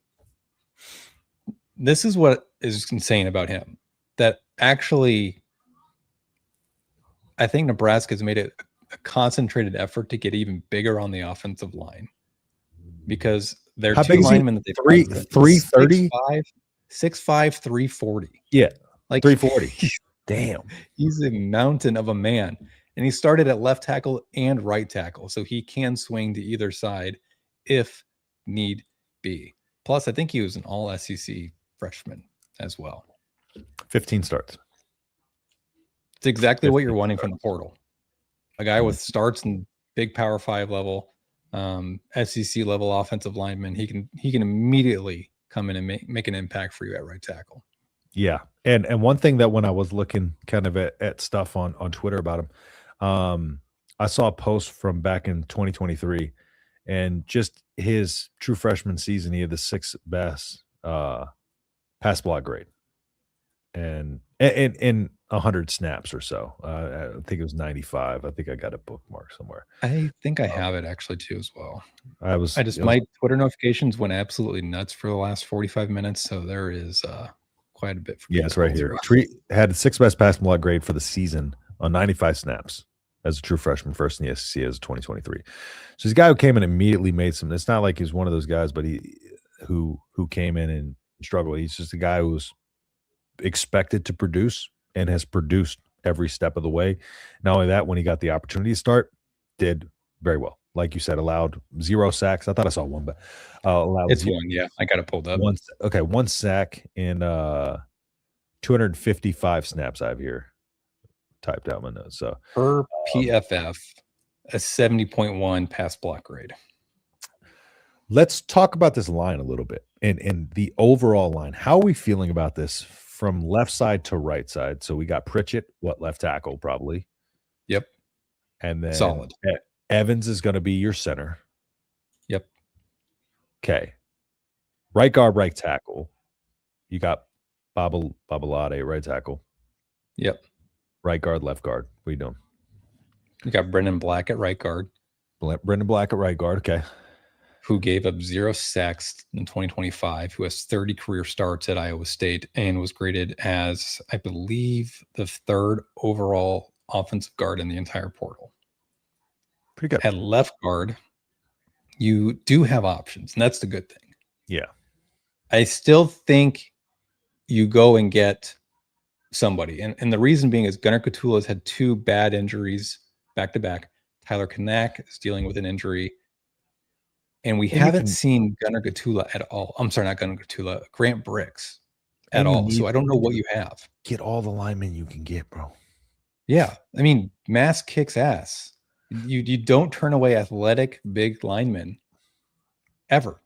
This is what is insane about him. That actually, I think Nebraska's made it a concentrated effort to get even bigger on the offensive line because they're two linemen that they 330, 6'5", 340. Yeah, like 340. Damn, he's a mountain of a man, and he started at left tackle and right tackle, so he can swing to either side if need be. Plus, I think he was an all SEC freshman as well. 15 starts. It's exactly what you're wanting from the portal. A guy with starts in big Power 5 level, SEC level offensive lineman. He can immediately come in and make an impact for you at right tackle. Yeah. And one thing that when I was looking kind of at stuff on Twitter about him, I saw a post from back in 2023, and just his true freshman season, he had the 6th best pass block grade. And in 100 snaps or so. I think it was 95. I think I got a bookmark somewhere. I think I have it actually too as well. My Twitter notifications went absolutely nuts for the last 45 minutes, so there is quite a bit. Yeah, it's right here. Tree had the 6th best pass block grade for the season on 95 snaps as a true freshman, first in the SEC as 2023. So he's a guy who came in and immediately made some. It's not like he's one of those guys, but who came in and struggled. He's just a guy who's expected to produce and has produced every step of the way. Not only that, when he got the opportunity to start, did very well. Like you said, allowed 0 sacks. I thought I saw one, but allowed it's 1. Yeah, I got it pulled up. 1 sack in 255 snaps I have here typed out my notes. So per PFF, a 70.1 pass block grade. Let's talk about this line a little bit and the overall line. How are we feeling about this from left side to right side? So we got Pritchett, left tackle probably. Yep. And then solid. Evans is going to be your center. Yep. Okay. Right guard, right tackle. You got Babalade, right tackle. Yep. Right guard, left guard. What are you doing? You got Brendan Black at right guard. Brendan Black at right guard. Okay. Who gave up 0 sacks in 2025, who has 30 career starts at Iowa State and was graded as, I believe, the 3rd overall offensive guard in the entire portal. Pretty good. At left guard, you do have options, and that's the good thing. Yeah. I still think you go and get somebody. And the reason being is Gunnar Katula's had 2 bad injuries back-to-back. Tyler Kanak is dealing with an injury. And we haven't seen Gunnar Gatula at all. I'm sorry, not Gunnar Gatula, Grant Bricks at all. So I don't know what you have. Get all the linemen you can get, bro. Yeah. I mean, Mass kicks ass. You don't turn away athletic, big linemen ever.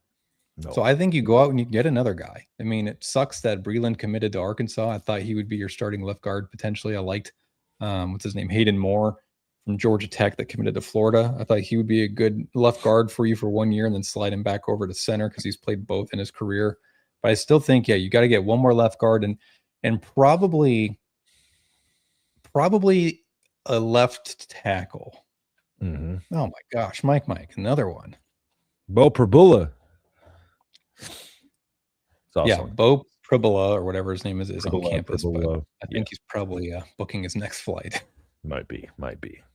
No. So I think you go out and you get another guy. I mean, it sucks that Breland committed to Arkansas. I thought he would be your starting left guard potentially. I liked, what's his name, Hayden Moore from Georgia Tech that committed to Florida. I thought he would be a good left guard for you for 1 year and then slide him back over to center because he's played both in his career. But I still think, yeah, you got to get one more left guard and probably a left tackle. Mm-hmm. Oh my gosh, Mike, another one. Bo Prabula. Awesome. Yeah, Bo Pribula or whatever his name is on Pribula, campus. Pribula. But I think he's probably booking his next flight. Might be.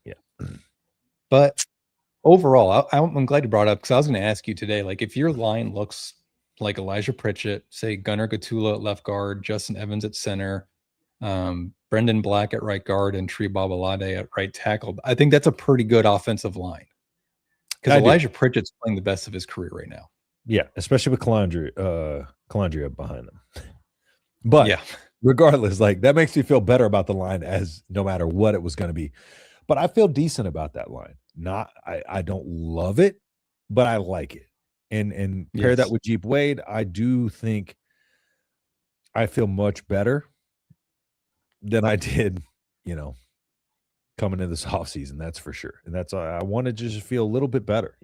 Yeah. But overall, I'm glad you brought it up because I was going to ask you today, like if your line looks like Elijah Pritchett, say Gunnar Gatula at left guard, Justin Evans at center, Brendan Black at right guard, and Tree Babalade at right tackle, I think that's a pretty good offensive line because Elijah Pritchett's playing the best of his career right now. Yeah, especially with Colandrea behind them. But yeah, regardless, like that makes me feel better about the line as no matter what it was going to be. But I feel decent about that line. I don't love it, but I like it. And pair that with Jeep Wade, I do think I feel much better than I did, coming into this offseason, that's for sure. And that's I want to just feel a little bit better,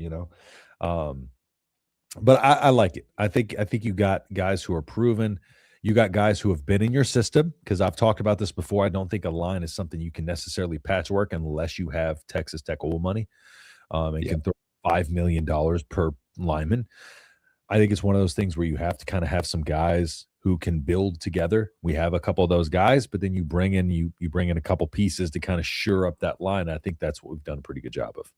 But I like it. I think you got guys who are proven. You got guys who have been in your system because I've talked about this before. I don't think a line is something you can necessarily patchwork unless you have Texas Tech old money and can throw $5 million per lineman. I think it's one of those things where you have to kind of have some guys who can build together. We have a couple of those guys, but then you bring in a couple pieces to kind of shore up that line. I think that's what we've done a pretty good job of.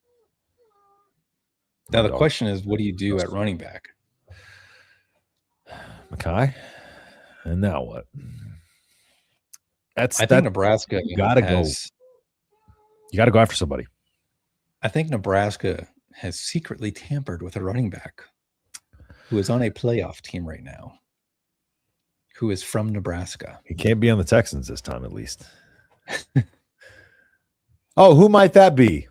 Now, the question is, what do you do at running back? Mackay? And now what? I think Nebraska gotta go. You got to go after somebody. I think Nebraska has secretly tampered with a running back who is on a playoff team right now, who is from Nebraska. He can't be on the Texans this time, at least. Oh, who might that be?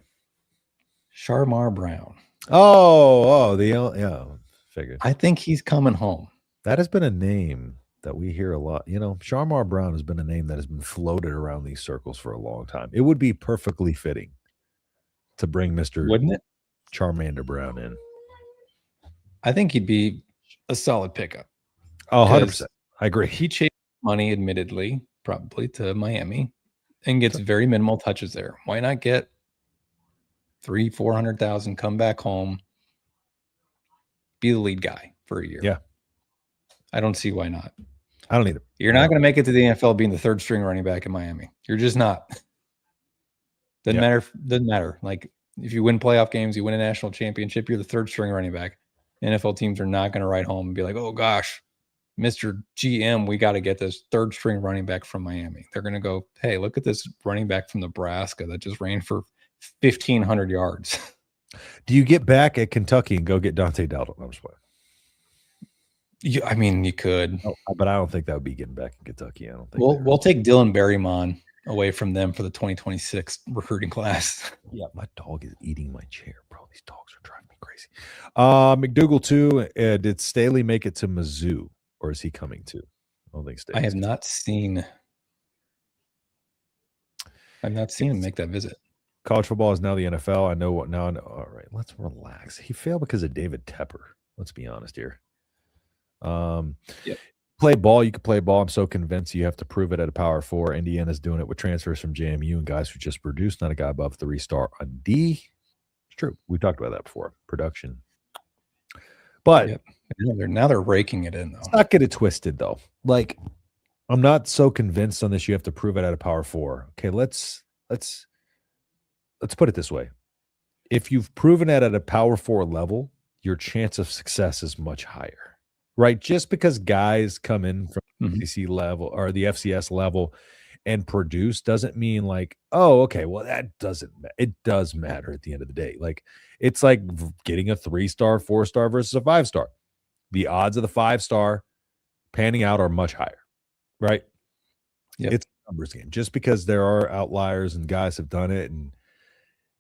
Sharmar Brown. Figured. I think he's coming home. That has been a name that we hear a lot. Sharmar Brown has been a name that has been floated around these circles for a long time. It would be perfectly fitting to bring Mr. Wouldn't it? Charmander Brown in. I think he'd be a solid pickup. Oh, 100%. I agree. He chased money, admittedly, probably to Miami, and gets very minimal touches there. Why not get $300,000-$400,000, come back home, be the lead guy for a year? Yeah. I don't see why not. I don't either. You're not going to make it to the NFL being the third string running back in Miami. You're just not. Doesn't matter. Like if you win playoff games, you win a national championship, you're the third string running back. NFL teams are not going to write home and be like, oh gosh, Mr. GM, we got to get this third string running back from Miami. They're going to go, hey, look at this running back from Nebraska that just ran for 1,500 yards. Do you get back at Kentucky and go get Dante Dowdle? I'm just playing. I mean, you could, but I don't think that would be getting back in Kentucky. I don't think we'll take Dylan Berrymon away from them for the 2026 recruiting class. Yeah, my dog is eating my chair, bro. These dogs are driving me crazy. McDougal too. Did Staley make it to Mizzou, or is he coming too? I don't think Staley. I have not seen. I've not seen him make that visit. College football is now the NFL. I know what now. All right, let's relax. He failed because of David Tepper. Let's be honest here. Play ball. You can play ball. I'm so convinced you have to prove it at a Power 4. Indiana's doing it with transfers from JMU and guys who just produced, not a guy above 3-star on D. It's true. We talked about that before. Production. But now they're raking it in though. Let's not get it twisted though. Like, I'm not so convinced on this. You have to prove it at a Power 4. Okay, let's put it this way. If you've proven it at a Power 4 level, your chance of success is much higher. Right, just because guys come in from the SEC level or the FCS level and produce doesn't mean like, oh, okay, well that doesn't. It does matter at the end of the day. Like it's like getting a 3-star, 4-star versus a 5-star. The odds of the 5-star panning out are much higher, right? Yep. numbers game. Just because there are outliers and guys have done it, and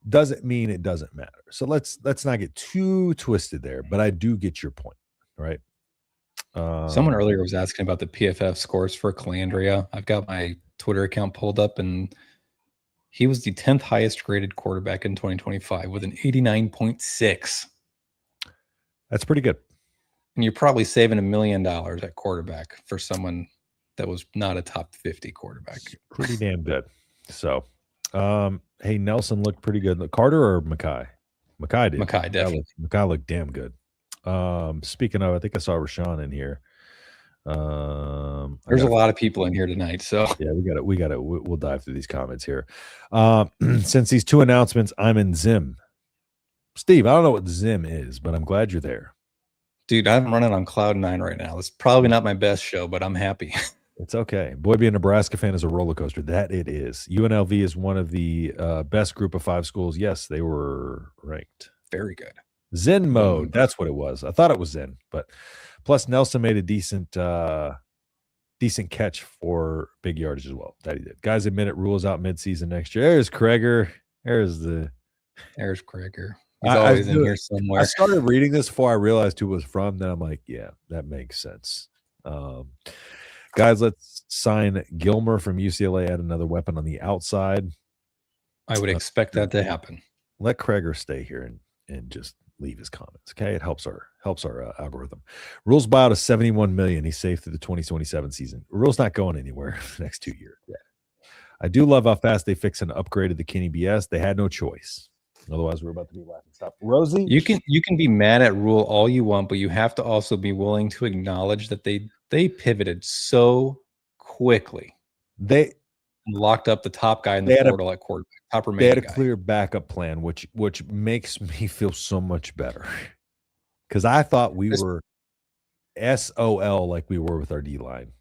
doesn't mean it doesn't matter. So let's not get too twisted there. But I do get your point, right? Someone earlier was asking about the PFF scores for Colandrea. I've got my Twitter account pulled up, and he was the 10th highest graded quarterback in 2025 with an 89.6. That's pretty good. And you're probably saving $1 million at quarterback for someone that was not a top 50 quarterback. Pretty damn good. So, hey, Nelson looked pretty good. Carter or Mackay? Mackay did. Mackay, definitely. Mackay looked damn good. Speaking of, I think I saw Rashawn in here. There's a lot of people in here tonight, so yeah, we got it. We'll dive through these comments here. Since these two announcements, I'm in Zim. Steve, I don't know what Zim is, but I'm glad you're there. Dude, I'm running on cloud 9 right now. It's probably not my best show, but I'm happy. It's okay. Boy, being a Nebraska fan is a roller coaster. That it is. UNLV is one of the best group of 5 schools. Yes, they were ranked. Very good. Zen mode. That's what it was. I thought it was Zen, but plus Nelson made a decent catch for big yardage as well. That he did. Guys admit it, rules out midseason next year. There's Kreger. There's Kreger. He's always in here somewhere. I started reading this before I realized who it was from. Then I'm like, yeah, that makes sense. Guys, let's sign Gilmer from UCLA. Add another weapon on the outside. I would expect that to happen. Let Kreger stay here and just leave his comments. Okay, it helps our algorithm. Rule's buyout is $71 million. He's safe through the 2027 season. Rule's not going anywhere for the next 2 years. Yeah. I do love how fast they fixed and upgraded the Kenny BS. They had no choice. Otherwise, we're about to be laughing. Stop, Rosie. You can be mad at Rule all you want, but you have to also be willing to acknowledge that they pivoted so quickly. They locked up the top guy in the portal at quarterback. They had a clear backup plan, which makes me feel so much better. Because I thought we were SOL like we were with our D-line.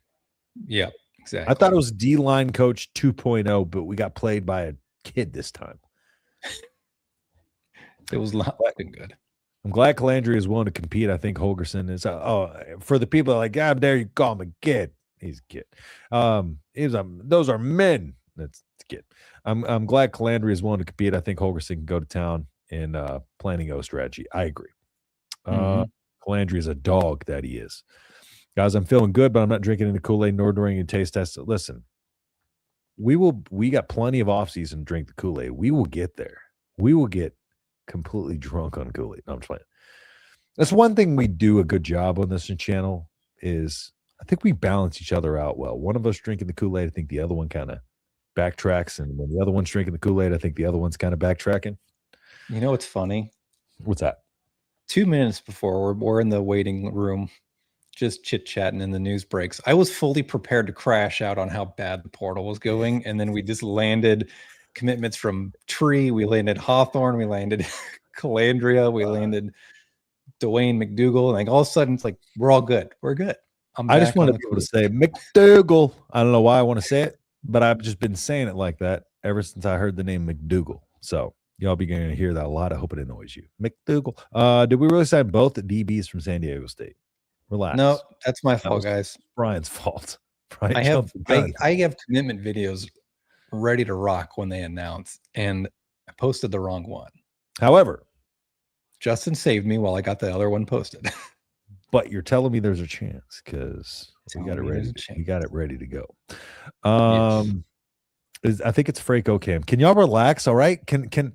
Yeah, exactly. I thought it was D-line coach 2.0, but we got played by a kid this time. It was looking good. I'm glad Colandrea is willing to compete. I think Holgerson is. For the people like, God, dare you call him a kid? He's a kid. Those are men. That's a kid. I'm glad Colandrea is willing to compete. I think Holgerson can go to town in planning O strategy. I agree. Colandrea is a dog that he is. Guys, I'm feeling good, but I'm not drinking any Kool-Aid nor doing a taste test. Listen, we got plenty of offseason to drink the Kool-Aid. We will get there. We will get completely drunk on Kool-Aid. No, I'm just playing. That's one thing we do a good job on this channel is I think we balance each other out well. One of us drinking the Kool-Aid, I think the other one kind of backtracks, and when the other one's drinking the Kool-Aid, I think the other one's kind of backtracking. You know what's funny? What's that? 2 minutes before we're in the waiting room, just chit-chatting in the news breaks. I was fully prepared to crash out on how bad the portal was going, and then we just landed commitments from Tree, we landed Hawthorne, we landed Colandrea, we landed Dwayne McDougal, and like all of a sudden it's like we're all good. We're good. I just want to be able to say McDougal. I don't know why I want to say it, but I've just been saying it like that ever since I heard the name McDougal. So y'all be going to hear that a lot. I hope it annoys you. McDougal. Did we really sign both the DBs from San Diego State? Relax. No, that's my fault, guys. Brian's fault. Brian I have commitment videos ready to rock when they announce, and I posted the wrong one. However, Justin saved me while I got the other one posted. But you're telling me there's a chance because we got it ready. We got it ready to go. I think it's Franco Cam. Can y'all relax? All right. Can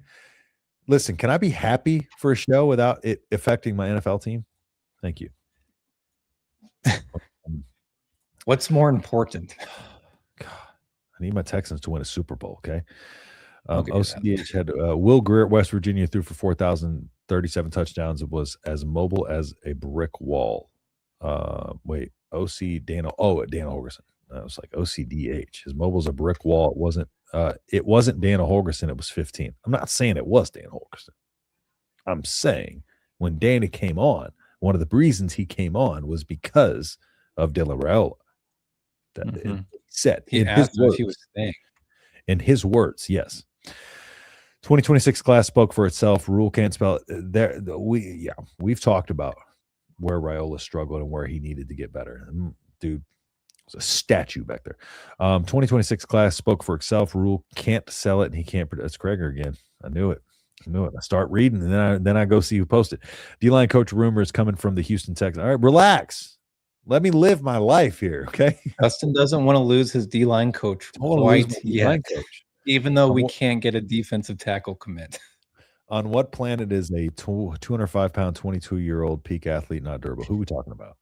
listen, can I be happy for a show without it affecting my NFL team? Thank you. What's more important? God, I need my Texans to win a Super Bowl. Okay. OCDH had Will Greer at West Virginia threw for 4,037 touchdowns. It was as mobile as a brick wall. Wait, Dana Holgerson. I was like OCDH. His mobile is a brick wall. It wasn't Dana Holgerson. It was 15. I'm not saying it was Dana Holgerson. I'm saying when Dana came on, one of the reasons he came on was because of De La Raiola. That said, he asked if he was staying. In his words, yes. 2026 class spoke for itself. Rule can't spell it. We've talked about where Raiola struggled and where he needed to get better. Dude, There's a statue back there. 2026 class spoke for itself. Rule can't sell it, and he can't. That's Kreger again. I knew it. I start reading, and then I go see who posted. D-line coach rumors coming from the Houston Texans. All right, relax. Let me live my life here, okay? Justin doesn't want to lose his D-line coach quite yet, even though we can't get a defensive tackle commit. On what planet is a 205-pound, 22-year-old peak athlete not durable? Who are we talking about?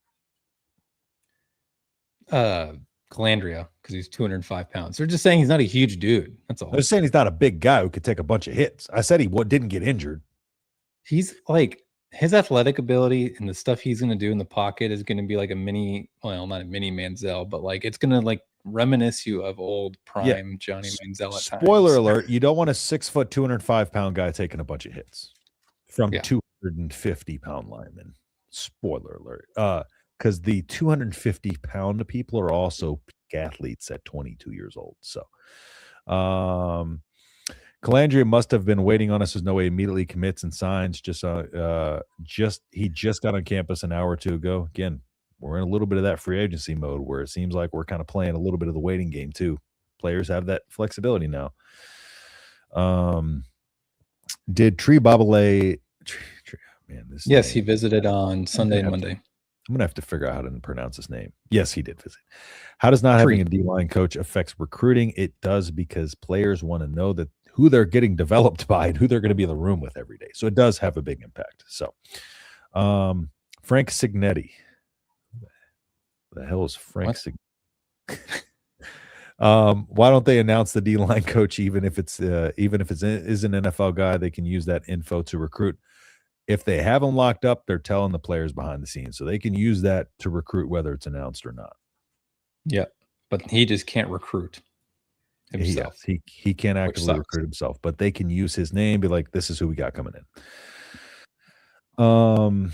Colandrea, because he's 205 pounds. They're just saying he's not a huge dude. That's all. They're saying he's not a big guy who could take a bunch of hits. I said he didn't get injured. He's like, his athletic ability and the stuff he's going to do in the pocket is going to be like a mini, well, not a mini Manziel, but like it's going to like reminisce you of old prime Johnny Manziel at times. Spoiler alert, you don't want a 6 foot, 205-pound guy taking a bunch of hits from 250-pound linemen. Spoiler alert. Because the 250-pound people are also peak athletes at 22 years old. So, Colandrea must have been waiting on us. There's no way he immediately commits and signs. He just got on campus an hour or two ago. Again, we're in a little bit of that free agency mode where it seems like we're kind of playing a little bit of the waiting game too. Players have that flexibility now. Did Tree Babale? Yes, he visited on Sunday and Monday. I'm going to have to figure out how to pronounce his name. Yes, he did visit. How does not having a D-line coach affects recruiting? It does, because players want to know that who they're getting developed by and who they're going to be in the room with every day. So it does have a big impact. So Frank Signetti. The hell is Frank Signetti? Why don't they announce the D-line coach even if it's is an NFL guy? They can use that info to recruit. If they have them locked up, they're telling the players behind the scenes. So they can use that to recruit whether it's announced or not. Yeah, but he just can't recruit himself. He can't actively recruit himself, but they can use his name, be like, this is who we got coming in.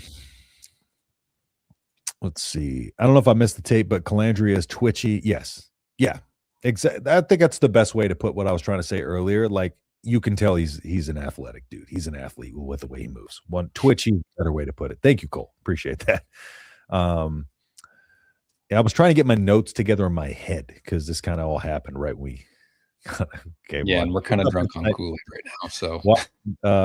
Let's see. I don't know if I missed the tape, but Colandrea is twitchy. Yes. Yeah. Exactly. I think that's the best way to put what I was trying to say earlier. Like, you can tell he's an athletic dude. He's an athlete with the way he moves. One twitchy, better way to put it. Thank you, Cole. Appreciate that. I was trying to get my notes together in my head because this kind of all happened right when we and we're kind of drunk on Kool-Aid right now. So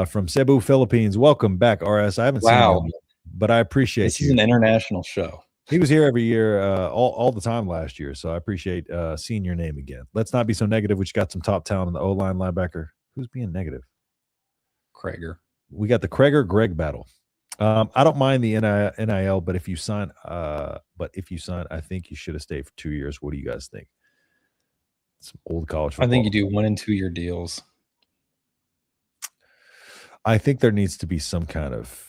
from Cebu, Philippines, welcome back, RS. I haven't seen him yet, but I appreciate this is an international show. He was here every year, all the time last year, so I appreciate seeing your name again. Let's not be so negative. We just got some top talent in the O-line linebacker. Who's being negative? Kreger. We got the Kreger-Greg battle. I don't mind the NIL, but if you sign, I think you should have stayed for 2 years. What do you guys think? Some old college football. I think you do 1 and 2 year deals. I think there needs to be some kind of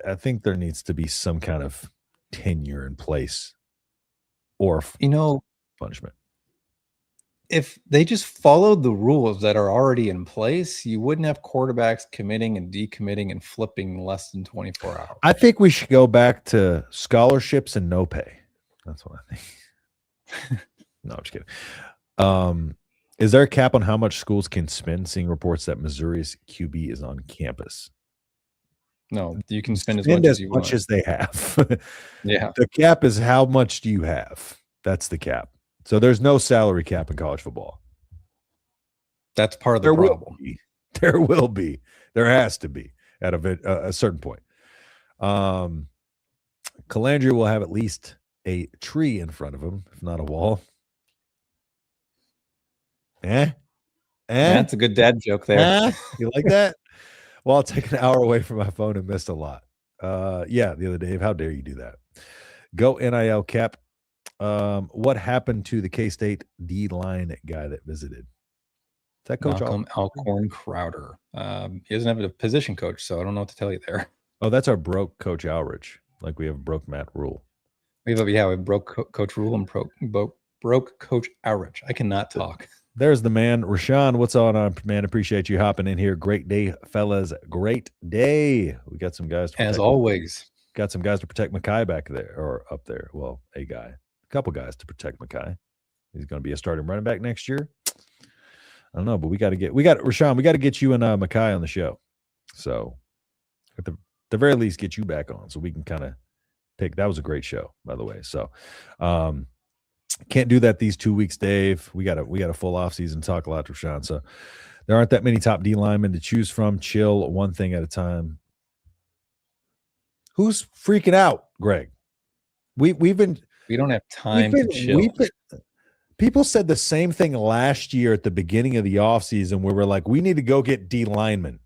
I think there needs to be some kind of tenure in place, or punishment. If they just followed the rules that are already in place, you wouldn't have quarterbacks committing and decommitting and flipping less than 24 hours. I think we should go back to scholarships and no pay. That's what I think. No, I'm just kidding. Is there a cap on how much schools can spend? Seeing reports that Missouri's QB is on campus. No, you can spend as much as you want. As they have. Yeah. The cap is how much do you have? That's the cap. So there's no salary cap in college football. That's part of the problem. There will be. There has to be at a certain point. Colandrea will have at least a tree in front of him, if not a wall. That's a good dad joke there. You like that? Well, I'll take an hour away from my phone and missed a lot. The other day. How dare you do that? Go NIL cap. What happened to the K-State D-line guy that visited? Is that Coach Alcorn Crowder? He doesn't have a position coach, so I don't know what to tell you there. Oh, that's our broke Coach Alrich. Like we have broke Matt Rule. We broke Coach Rule and broke Coach Alrich. I cannot talk. There's the man, Rashawn. What's on, man? Appreciate you hopping in here. Great day, fellas. Great day. We got some guys. As always. Got some guys to protect Mackay back there or up there. Well, a couple guys to protect Mackay. He's going to be a starting running back next year. I don't know, but Rashawn, we got to get you and Mackay on the show. So at the very least, get you back on so we can kind of pick. That was a great show, by the way. So Can't do that these 2 weeks, Dave. We got a full offseason to talk a lot, Rashawn. So there aren't that many top D linemen to choose from. Chill one thing at a time. Who's freaking out, Greg? We don't have time to chill. People said the same thing last year at the beginning of the offseason where we're like, we need to go get D linemen.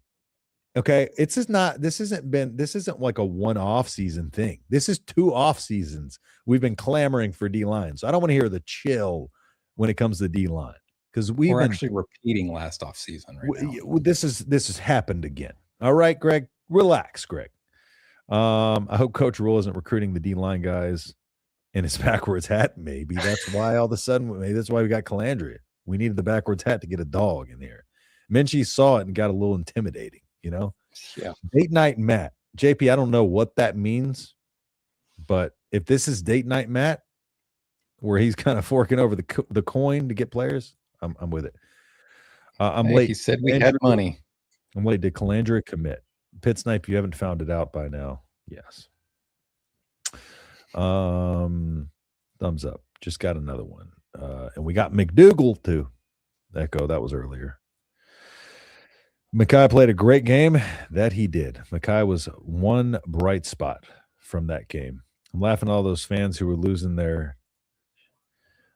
Okay. This isn't like a one off season thing. This is 2 off seasons. We've been clamoring for D line. So I don't want to hear the chill when it comes to D line. Because we're actually repeating last off season right now. This has happened again. All right, Greg. Relax, Greg. I hope Coach Rule isn't recruiting the D line guys in his backwards hat. Maybe that's why all of a sudden, maybe that's why we got Colandrea. We needed the backwards hat to get a dog in here. Minchey saw it and got a little intimidating, you know? Yeah. Date night Matt. JP, I don't know what that means, but if this is date night Matt, where he's kind of forking over the coin to get players, I'm with it. I'm late. He said we had money. I'm late. Did Colandrea commit? Pit Snipe, you haven't found it out by now. Yes. Thumbs up. Just got another one. And we got McDougal too. Echo, that was earlier. Mekhi played a great game. That he did. Mekhi was one bright spot from that game. I'm laughing at all those fans who were losing their.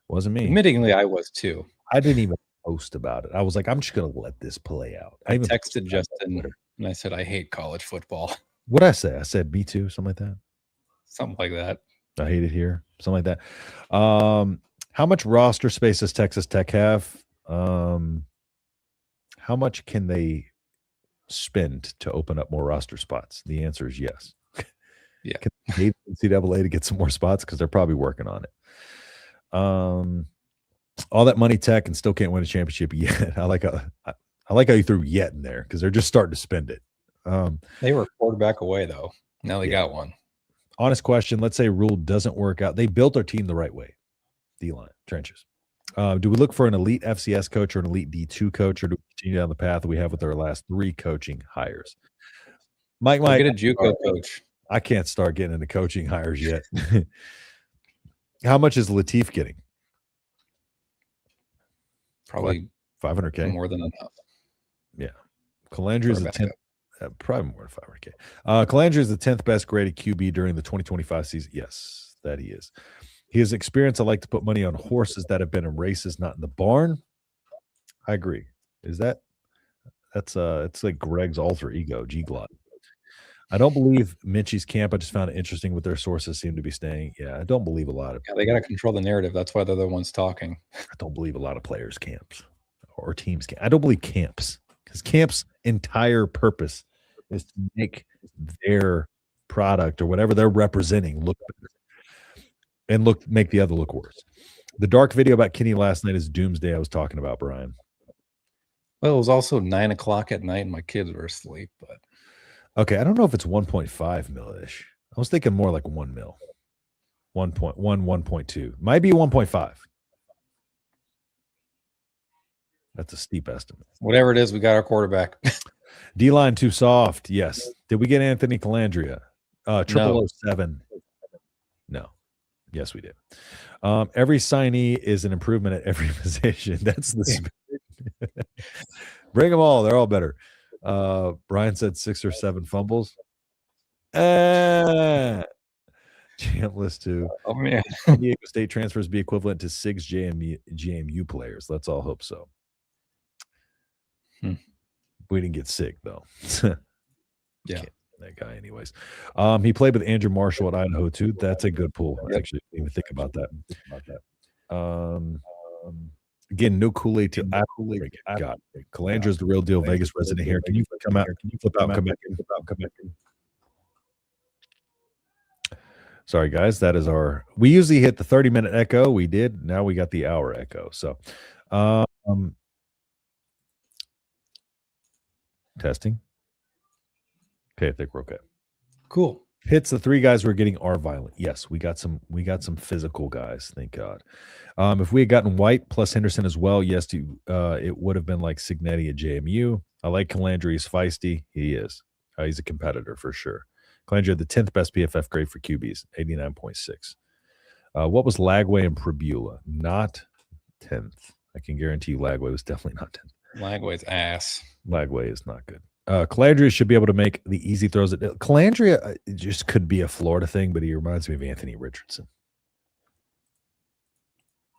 Wasn't me. Admittingly, I was too. I didn't even post about it. I was like, I'm just going to let this play out. I texted Justin and I said, I hate college football. What'd I say? I said, me too. Something like that. Something like that. I hate it here. Something like that. How much roster space does Texas Tech have? How much can they spend to open up more roster spots? The answer is yes. Yeah. Can they pay the NCAA to get some more spots? Because they're probably working on it. All that money Tech and still can't win a championship yet. I like how you threw yet in there because they're just starting to spend it. They were a quarterback away though. Now they got one. Honest question. Let's say Rule doesn't work out. They built our team the right way. D-line, trenches. Do we look for an elite FCS coach or an elite D2 coach, or do we continue down the path we have with our last 3 coaching hires? Mike, get a JUCO coach. I can't start getting into coaching hires yet. How much is Latif getting? Probably $500K. More than enough. Yeah. Colandrea is the 10th. Probably more than $500K. Colandrea is the 10th best graded QB during the 2025 season. Yes, that he is. He has experience. I like to put money on horses that have been in races, not in the barn. I agree. That's it's like Greg's alter ego, G-Glot. I don't believe Minchey's camp. I just found it interesting what their sources seem to be saying. Yeah, I don't believe a lot of. Yeah, they got to control the narrative. That's why they're the ones talking. I don't believe a lot of players' camps or teams' camp. I don't believe camps, because camps' entire purpose is to make their product or whatever they're representing look better and make the other look worse. The dark video about Kenny last night is doomsday I was talking about, Brian. Well, it was also 9 o'clock at night and my kids were asleep, but okay, I don't know if it's 1.5 mil-ish. I was thinking more like 1 mil. 1.1, 1.2. Might be 1.5. That's a steep estimate. Whatever it is, we got our quarterback. D-line too soft. Yes. Did we get Anthony Colandrea? 0007. No. Yes, we did. Every signee is an improvement at every position. That's the spirit. Bring them all. They're all better. Brian said 6 or 7 fumbles. Champ list too. Oh man. Diego State transfers be equivalent to 6 JMU players. Let's all hope so. We didn't get sick though. Yeah. That guy anyways. He played with Andrew Marshall at Idaho too. That's a good pool. I actually didn't even think about that. Again, no Kool-Aid to God. Colandrea's the real deal. Vegas resident here. Can you come out? Can you flip out? Come back in. Sorry, guys. That is we usually hit the 30-minute echo. We did. Now we got the hour echo. So, testing. Okay, I think we're okay. Cool. Hits the 3 guys we're getting are violent. Yes, we got some physical guys. Thank God. If we had gotten White plus Henderson as well, yes, it would have been like Signetti at JMU. I like Colandrea. He's feisty. He is. He's a competitor for sure. Colandrea, the 10th best PFF grade for QBs, 89.6. What was Lagway and Pribula? Not 10th. I can guarantee you Lagway was definitely not 10th. Lagway's ass. Lagway is not good. Colandrea should be able to make the easy throws. Colandrea just could be a Florida thing, but he reminds me of Anthony Richardson.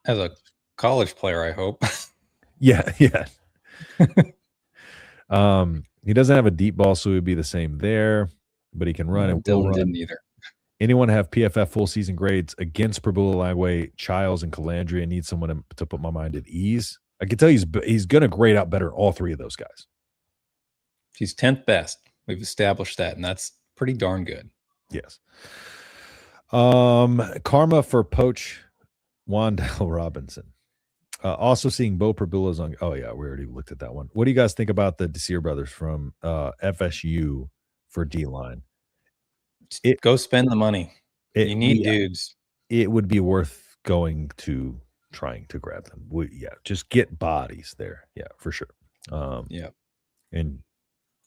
As a college player, I hope. Yeah. He doesn't have a deep ball, so he would be the same there, but he can run and will Dylan run. didn't either. Anyone have PFF full season grades against Pribula, Lagway, Childs, and Colandrea? Need someone to put my mind at ease. I can tell you he's going to grade out better than all three of those guys. He's 10th best. We've established that, and that's pretty darn good. Yes. Karma for Poach Wandell Robinson. Also seeing Bo Pribula's on. Oh, yeah, we already looked at that one. What do you guys think about the Desir brothers from FSU for D-line? Go spend the money. You need dudes. It would be worth trying to grab them. Just get bodies there. Yeah, for sure. And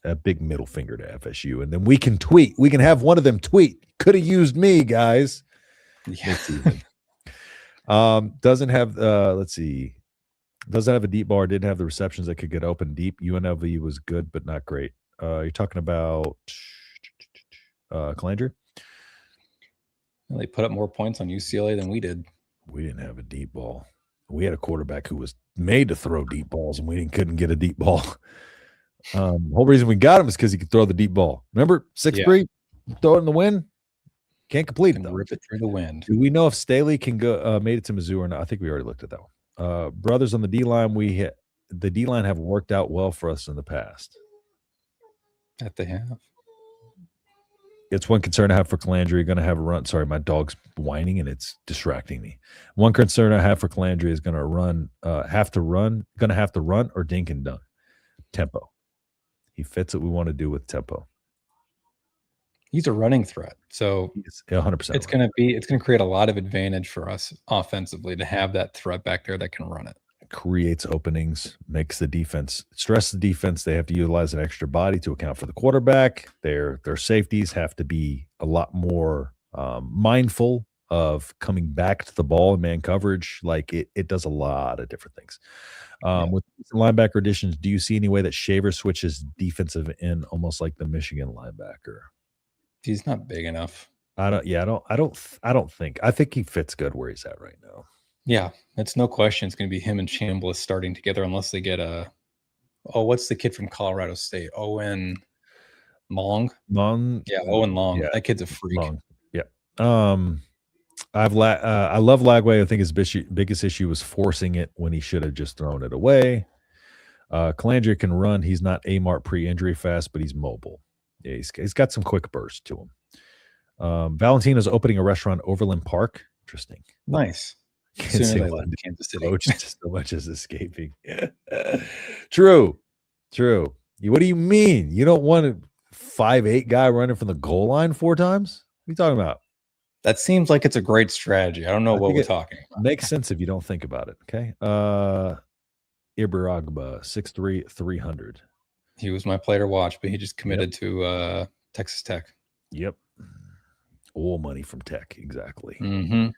a big middle finger to FSU. And then we can tweet. We can have one of them tweet. Could have used me, guys. Yeah. Doesn't have let's see. Doesn't have a deep ball, didn't have the receptions that could get open deep. UNLV was good, but not great. You're talking about Colandrea? Well, they put up more points on UCLA than we did. We didn't have a deep ball. We had a quarterback who was made to throw deep balls, and we couldn't get a deep ball. The whole reason we got him is because he could throw the deep ball. Remember, 6'3", throw it in the wind. Can't complete it though. Rip it through the wind. Do we know if Staley can go made it to Mizzou or not? I think we already looked at that one. Brothers on the D line, the D line have worked out well for us in the past. That they have. It's one concern I have for Colandrea. Going to have a run. Sorry, my dog's whining and it's distracting me. One concern I have for Colandrea is going to have to run or dink and dunk. Tempo. He fits what we want to do with tempo. He's a running threat, so 100%. It's going to create a lot of advantage for us offensively to have that threat back there that can run it. Creates openings, makes the defense stress the defense. They have to utilize an extra body to account for the quarterback. Their safeties have to be a lot more mindful of coming back to the ball in man coverage. Like it does a lot of different things. With linebacker additions, do you see any way that Shaver switches defensive end almost like the Michigan linebacker? He's not big enough. I don't think. I think he fits good where he's at right now. Yeah, it's no question. It's going to be him and Chambliss starting together unless they get what's the kid from Colorado State? Owen Long. Yeah, Owen Long. Yeah. That kid's a freak. Long. Yeah. I love Lagway. I think his biggest issue was forcing it when he should have just thrown it away. Colandrea can run. He's not A-Mart pre-injury fast, but he's mobile. Yeah, he's got some quick bursts to him. Valentina's opening a restaurant Overland Park. Interesting. Nice. Kansas City. Coach just so much as escaping. True. What do you mean? You don't want a 5'8" guy running from the goal line 4 times? What are you talking about? That seems like it's a great strategy. I don't know what we're talking about. Makes sense if you don't think about it. Okay. Ibaragba, 6'3", 300. He was my player to watch, but he just committed to Texas Tech. Yep. Oil money from Tech. Exactly. Mm-hmm.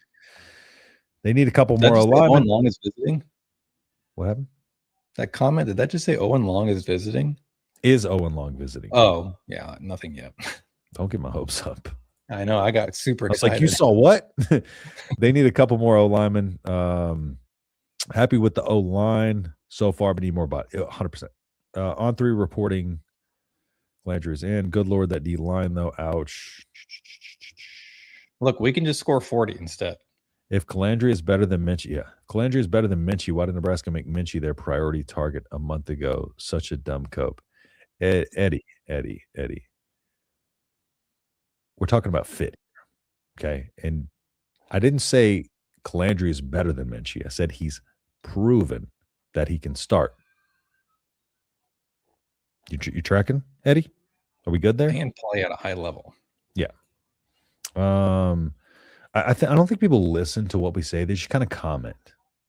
They need a couple more alignment. Owen Long is visiting. What happened? That comment, did that just say Owen Long is visiting? Is Owen Long visiting? Oh, yeah, nothing yet. Don't get my hopes up. I know. I got super excited. I was like, you saw what? They need a couple more O-linemen. Happy with the O-line so far, but need more body. 100%. On 3 reporting, Colandrea is in. Good Lord, that D-line, though. Ouch. Look, we can just score 40 instead. If Colandrea is better than Minchey, Colandrea is better than Minchey. Why did Nebraska make Minchey their priority target a month ago? Such a dumb cope. Eddie. We're talking about fit, okay? And I didn't say Colandrea is better than Minchey. I said he's proven that he can start. You tracking, Eddie? Are we good there? And play at a high level. Yeah. I don't think people listen to what we say. They just kind of comment.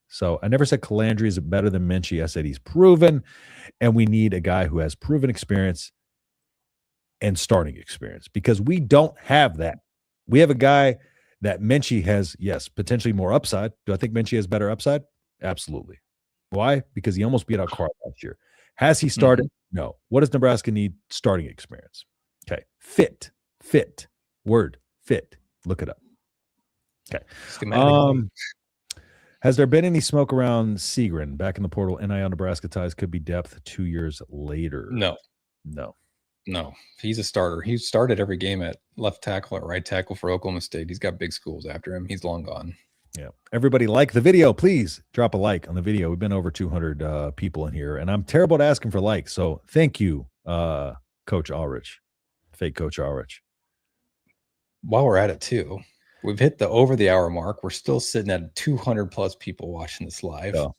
So I never said Colandrea is better than Minchey. I said he's proven, and we need a guy who has proven experience and starting experience because we don't have that. We have a guy That Minchey has, yes, potentially more upside. Do I think Minchey has better upside? Absolutely. Why? Because he almost beat out Carr last year. Has he started? No. What does Nebraska need? Starting experience. Okay. Fit. Word. Fit. Look it up. Okay. Has there been any smoke around Segrin back in the portal? NIL Nebraska ties could be depth 2 years later. No. He's a starter. He started every game at left tackle or right tackle for Oklahoma State. He's got big schools after him. He's long gone. Yeah. Everybody like the video. Please drop a like on the video. We've been over 200 people in here, and I'm terrible at asking for likes. So thank you, Coach Ulrich, fake Coach Ulrich. While we're at it too, we've hit the over the hour mark. We're still sitting at 200 plus people watching this live. Oh.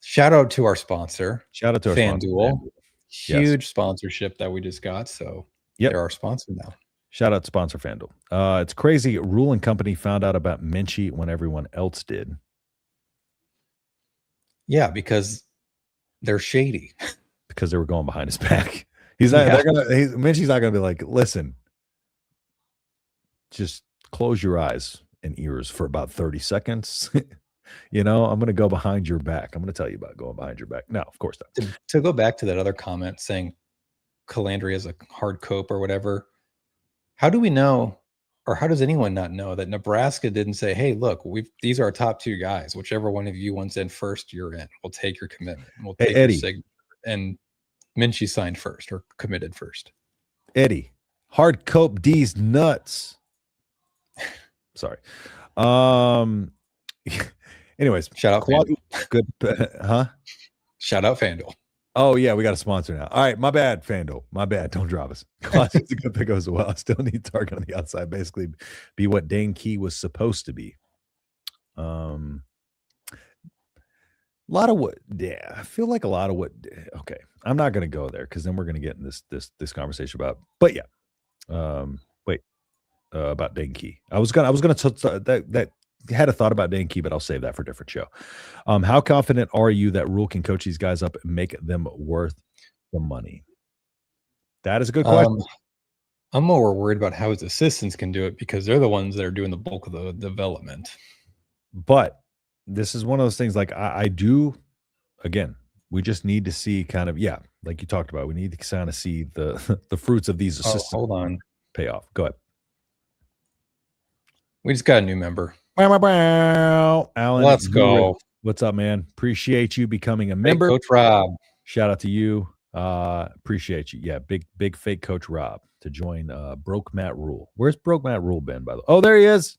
Shout out to our sponsor. Shout out to our FanDuel. sponsor. Huge sponsorship that we just got. So they're our sponsor now. Shout out to sponsor FanDuel. It's crazy. Rule and company found out about Minchey when everyone else did. Yeah, because they're shady. Because they were going behind his back. Minchey's not gonna be like, listen, just close your eyes and ears for about 30 seconds. I'm going to go behind your back. I'm going to tell you about going behind your back. No, of course not. To go back to that other comment saying Colandrea is a hard cope or whatever, how do we know, or how does anyone not know that Nebraska didn't say, hey, look, these are our top 2 guys. Whichever one of you wants in first, you're in. We'll take your commitment. We'll take your signature. And Minchey signed first or committed first. Eddie, hard cope D's nuts. Sorry. Anyways, shout out FanDuel. Good, huh? Shout out FanDuel. Oh yeah, we got a sponsor now. All right, my bad, FanDuel. My bad. Don't drop us. Claudia's a good pick as well. I still need Target on the outside. Basically, be what Dane Key was supposed to be. A lot of what? Yeah, I feel like a lot of what. Okay, I'm not going to go there because then we're going to get in this conversation about. But yeah, about Dane Key. I was gonna that. Had a thought about Dane Key, but I'll save that for a different show. How confident are you that Rule can coach these guys up and make them worth the money? That is a good question. I'm more worried about how his assistants can do it because they're the ones that are doing the bulk of the development. But this is one of those things like I do, again, we just need to see kind of, like you talked about, we need to kind of see the fruits of these assistants. Hold on. Pay off. Go ahead. We just got a new member. Alan, let's go. What's up, man? Appreciate you becoming a member. Coach Rob. Shout out to you. Appreciate you. Yeah, big fake Coach Rob to join Broke Matt Rule. Where's Broke Matt Rule been, by the way? Oh, there he is.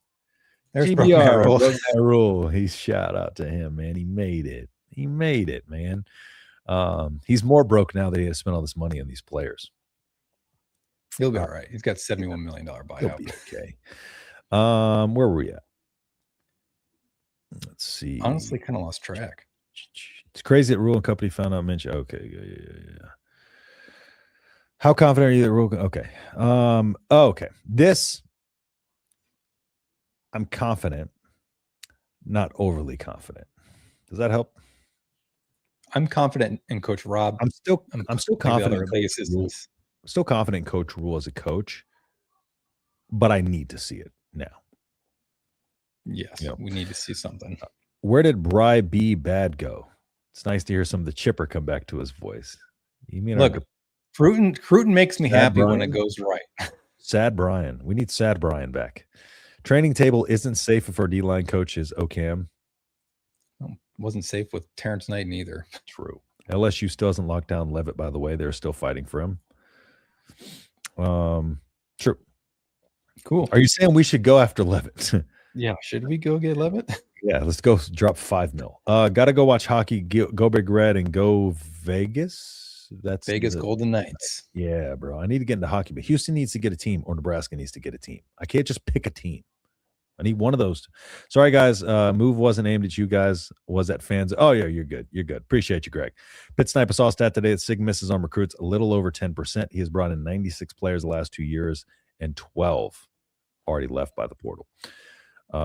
There's Broke Matt Rule. Broke Matt Rule. He's shout out to him, man. He made it, man. He's more broke now that he has spent all this money on these players. He'll be all right. He's got $71 million buyout. He'll be okay. Where were we at? Let's see. Honestly, kind of lost track. It's crazy that Rule and Company found out Minchey. Okay, yeah. How confident are you that Rule? Okay. Okay. This, I'm confident, not overly confident. Does that help? I'm confident in Coach Rob. I'm still confident. Still confident in Coach Rule as a coach, but I need to see it now. Yes, we need to see something. Where did Bry B. Bad go? It's nice to hear some of the chipper come back to his voice. You mean look, Cruton makes me happy Brian. when it goes right. Sad Brian. We need Sad Brian back. Training table isn't safe if our D-line coach is OCAM. Wasn't safe with Terrence Knight either. True. LSU still hasn't locked down Levitt, by the way. They're still fighting for him. True. Cool. Are you saying we should go after Levitt? Yeah. Should we go get Levitt? Yeah, let's go drop $5 million. Got to go watch hockey, go Big Red, and go Vegas. That's Vegas Golden Knights. Yeah, bro. I need to get into hockey, but Houston needs to get a team or Nebraska needs to get a team. I can't just pick a team. I need one of those. Sorry, guys. Move wasn't aimed at you guys. Was at fans. Oh, yeah, you're good. You're good. Appreciate you, Greg. Pit Sniper saw a stat today that Sig misses on recruits a little over 10%. He has brought in 96 players the last 2 years, and 12 already left by the portal. It's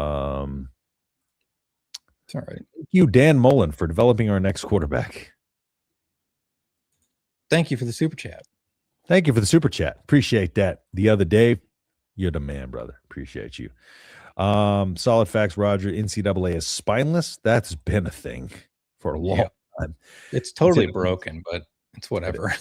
all right. Thank you, Dan Mullen, for developing our next quarterback. Thank you for the super chat. Thank you for the super chat. Appreciate that. The other day, you're the man, brother. Appreciate you. Solid facts, Roger. NCAA is spineless. That's been a thing for a long time. It's totally broken, but it's whatever.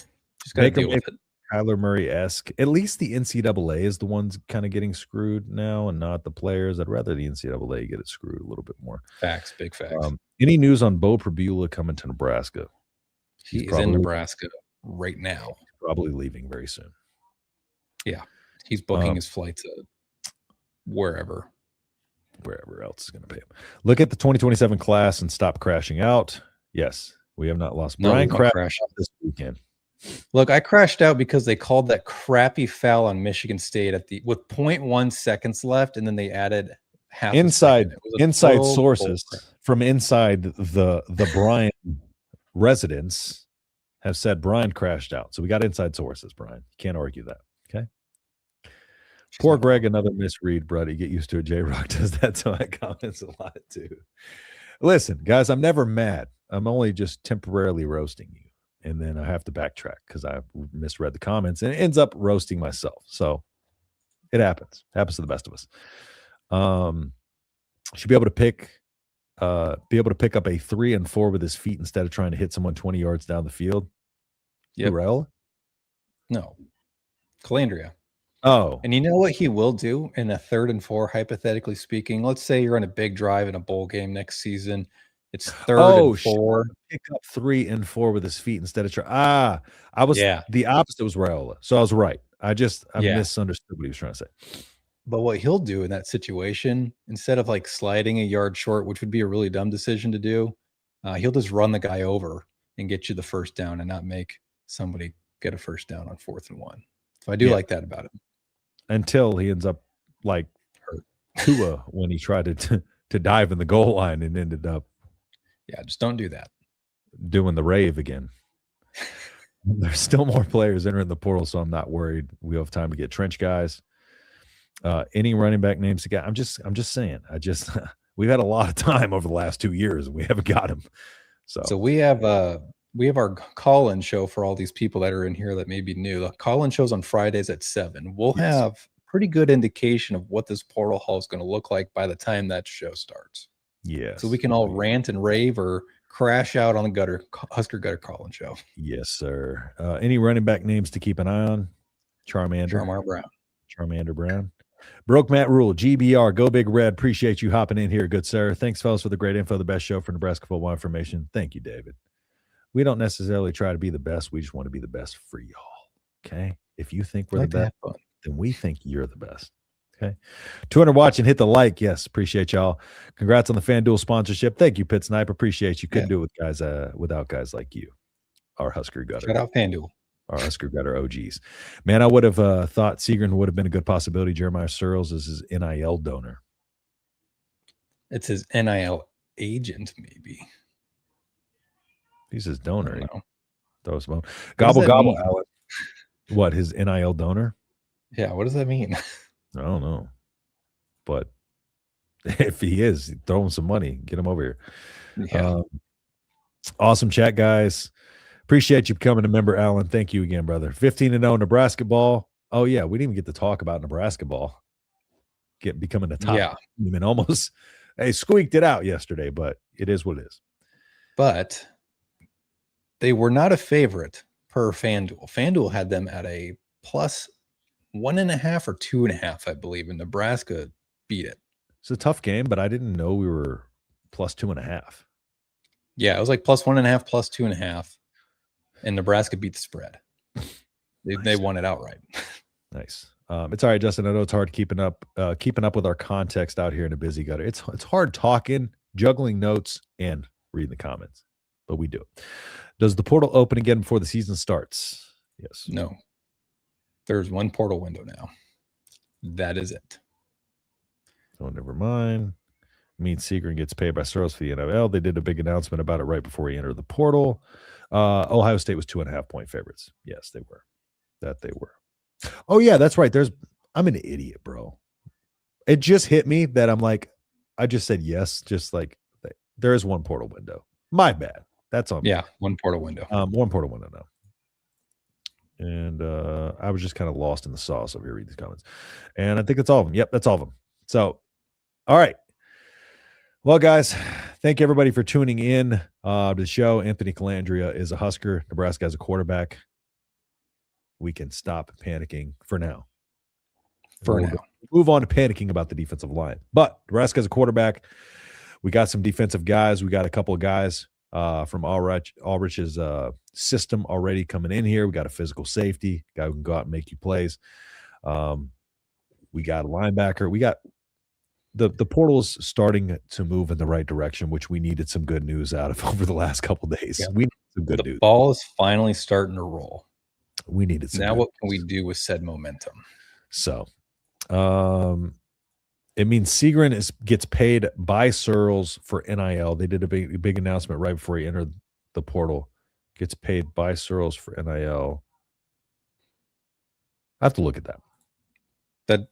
Just got to deal with it. Kyler Murray-esque. At least the NCAA is the ones kind of getting screwed now and not the players. I'd rather the NCAA get it screwed a little bit more. Facts, big facts. Any news on Bo Prabula coming to Nebraska? He's in Nebraska right now. He's probably leaving very soon. Yeah. He's booking his flights wherever else is going to pay him. Look at the 2027 class and stop crashing out. Yes, we have not lost. Brian crashed out this weekend. Look, I crashed out because they called that crappy foul on Michigan State with 0.1 seconds left, and then they added half inside sources from inside the Brian residence have said Brian crashed out. So we got inside sources, Brian. You can't argue that. Okay. Poor Greg, another misread, buddy. Get used to it. J-Rock does that to my comments a lot too. Listen, guys, I'm never mad. I'm only just temporarily roasting you. And then I have to backtrack because I misread the comments and it ends up roasting myself. So it happens. Happens to the best of us. Should be able to pick up a 3 and 4 with his feet instead of trying to hit someone 20 yards down the field. Yeah. No. Colandrea. Oh. And you know what he will do in a 3rd and 4, hypothetically speaking? Let's say you're on a big drive in a bowl game next season. It's 3rd and 4. Pick up 3 and 4 with his feet instead of the opposite was Raiola. So I was right. I misunderstood what he was trying to say. But what he'll do in that situation, instead of like sliding a yard short, which would be a really dumb decision to do, he'll just run the guy over and get you the first down and not make somebody get a first down on 4th and 1. So I do like that about him. Until he ends up like Tua when he tried to dive in the goal line and ended up. Yeah, just don't do that. Doing the rave again. There's still more players entering the portal, so I'm not worried. We have time to get trench guys. Any running back names to get? I'm just saying. We've had a lot of time over the last 2 years, and we haven't got him. So we have our call-in show for all these people that are in here that may be new. The call-in show's on Fridays at 7. We'll have pretty good indication of what this portal haul is going to look like by the time that show starts. Yes. So we can all rant and rave or crash out on the Husker Gutter call-in show. Yes, sir. Any running back names to keep an eye on? Charmander Brown. Broke Matt Rule, GBR, Go Big Red. Appreciate you hopping in here, good sir. Thanks, fellas, for the great info. The best show for Nebraska football information. Thank you, David. We don't necessarily try to be the best. We just want to be the best for y'all. Okay? If you think we're the best, then we think you're the best. Okay. 200 watching, hit the like. Yes, appreciate y'all. Congrats on the FanDuel sponsorship. Thank you, Pit Snipe. Appreciate you. Couldn't do it with guys without guys like you. Our Husker Gutter. Shout out FanDuel. Our Husker Gutter OGs. Man, I would have thought Seagren would have been a good possibility. Jeremiah Searles is his NIL donor. It's his NIL agent, maybe. He's his donor. Throw us a bone. Gobble, Alan. What, his NIL donor? Yeah, what does that mean? I don't know. But if he is, throw him some money. Get him over here. Yeah. Awesome chat, guys. Appreciate you becoming a member, Alan. Thank you again, brother. 15-0 Nebraska ball. Oh, yeah. We didn't even get to talk about Nebraska ball. Becoming a top. Yeah. Even almost. They squeaked it out yesterday, but it is what it is. But they were not a favorite per FanDuel. FanDuel had them at a plus 1.5 or 2.5, I believe, and Nebraska beat it. It's a tough game, but I didn't know we were plus 2.5. Yeah, it was like plus 1.5, plus 2.5, and Nebraska beat the spread. They won it outright. Nice. It's all right, Justin. I know it's hard keeping up with our context out here in a busy gutter. It's hard talking, juggling notes, and reading the comments, but we do it. Does the portal open again before the season starts? Yes. No. There's one portal window now. That is it. Oh, never mind. Means Seagren gets paid by Searles for the NIL. They did a big announcement about it right before he entered the portal. Ohio State was 2.5-point favorites. Yes, they were. They were. Oh, yeah, that's right. I'm an idiot, bro. It just hit me that I'm like, I just said yes, just like there is one portal window. My bad. That's on me. Yeah, one portal window. One portal window now. And I was just kind of lost in the sauce over here reading these comments. And I think that's all of them. Yep, that's all of them. So All right. Well, guys, thank you everybody for tuning in to the show. Anthony Colandrea is a Husker. Nebraska has a quarterback. We can stop panicking for now. We'll move on to panicking about the defensive line. But Nebraska has a quarterback. We got some defensive guys. We got a couple of guys from Ulrich's system already coming in here. We got a physical safety guy who can go out and make you plays. We got a linebacker. We got the portal's starting to move in the right direction, which we needed some good news out of over the last couple of days. Yeah. We need some good news. The ball is finally starting to roll. We needed some. Now, what can we do with said momentum? So, it means Segrin gets paid by Searles for NIL. They did a big announcement right before he entered the portal. Gets paid by Searles for NIL. I have to look at that. That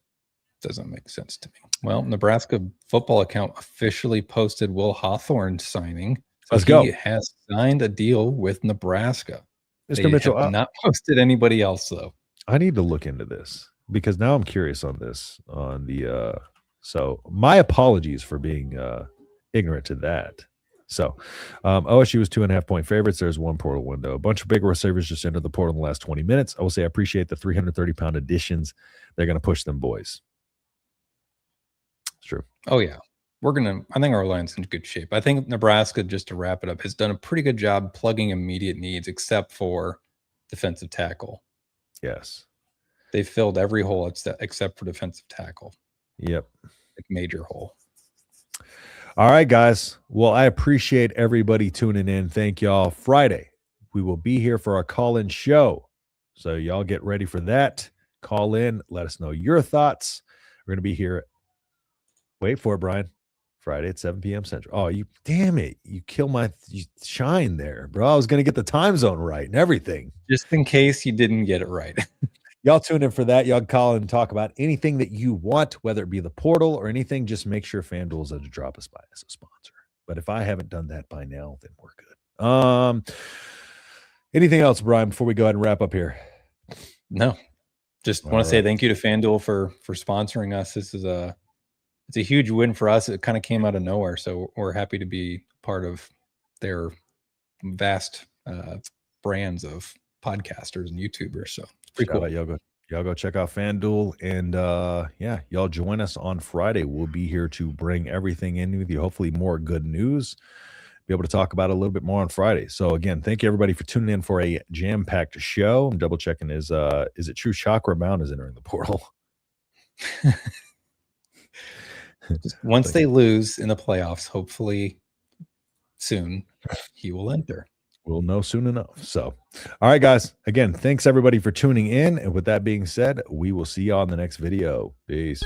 doesn't make sense to me. Well, Nebraska football account officially posted Will Hawthorne's signing. So Let's go. He has signed a deal with Nebraska. Mr. Mitchell, have not posted anybody else though. I need to look into this because now I'm curious on this. So my apologies for being ignorant to that. So OSU was 2.5-point favorites. There's one portal window. A bunch of big receivers just entered the portal in the last 20 minutes. I will say I appreciate the 330-pound additions. They're going to push them boys. It's true. Oh, yeah. I think our line's in good shape. I think Nebraska, just to wrap it up, has done a pretty good job plugging immediate needs except for defensive tackle. Yes. They filled every hole except for defensive tackle. Yep. Like major hole. All right, guys. Well, I appreciate everybody tuning in. Thank y'all. Friday, we will be here for our call-in show. So y'all get ready for that. Call in. Let us know your thoughts. We're going to be here. Wait for it, Brian. Friday at 7 p.m. Central. Oh, damn it. You kill my shine there, bro. I was going to get the time zone right and everything. Just in case you didn't get it right. Y'all tune in for that. Y'all can call and talk about anything that you want, whether it be the portal or anything. Just make sure FanDuel's at a drop us by as a sponsor. But if I haven't done that by now, then we're good. Anything else, Brian, before we go ahead and wrap up here? No. Just want to say thank you to FanDuel for sponsoring us. This is it's a huge win for us. It kind of came out of nowhere, so we're happy to be part of their vast brands of podcasters and YouTubers. So it's pretty cool. Y'all go check out FanDuel, and y'all join us on Friday. We'll be here to bring everything in with you. Hopefully, more good news. Be able to talk about it a little bit more on Friday. So again, thank you everybody for tuning in for a jam-packed show. I'm double checking is it true Chakra Mound is entering the portal? Once they lose in the playoffs, hopefully soon, he will enter. We'll know soon enough. So, all right, guys. Again, thanks everybody for tuning in. And with that being said, we will see you on the next video. Peace.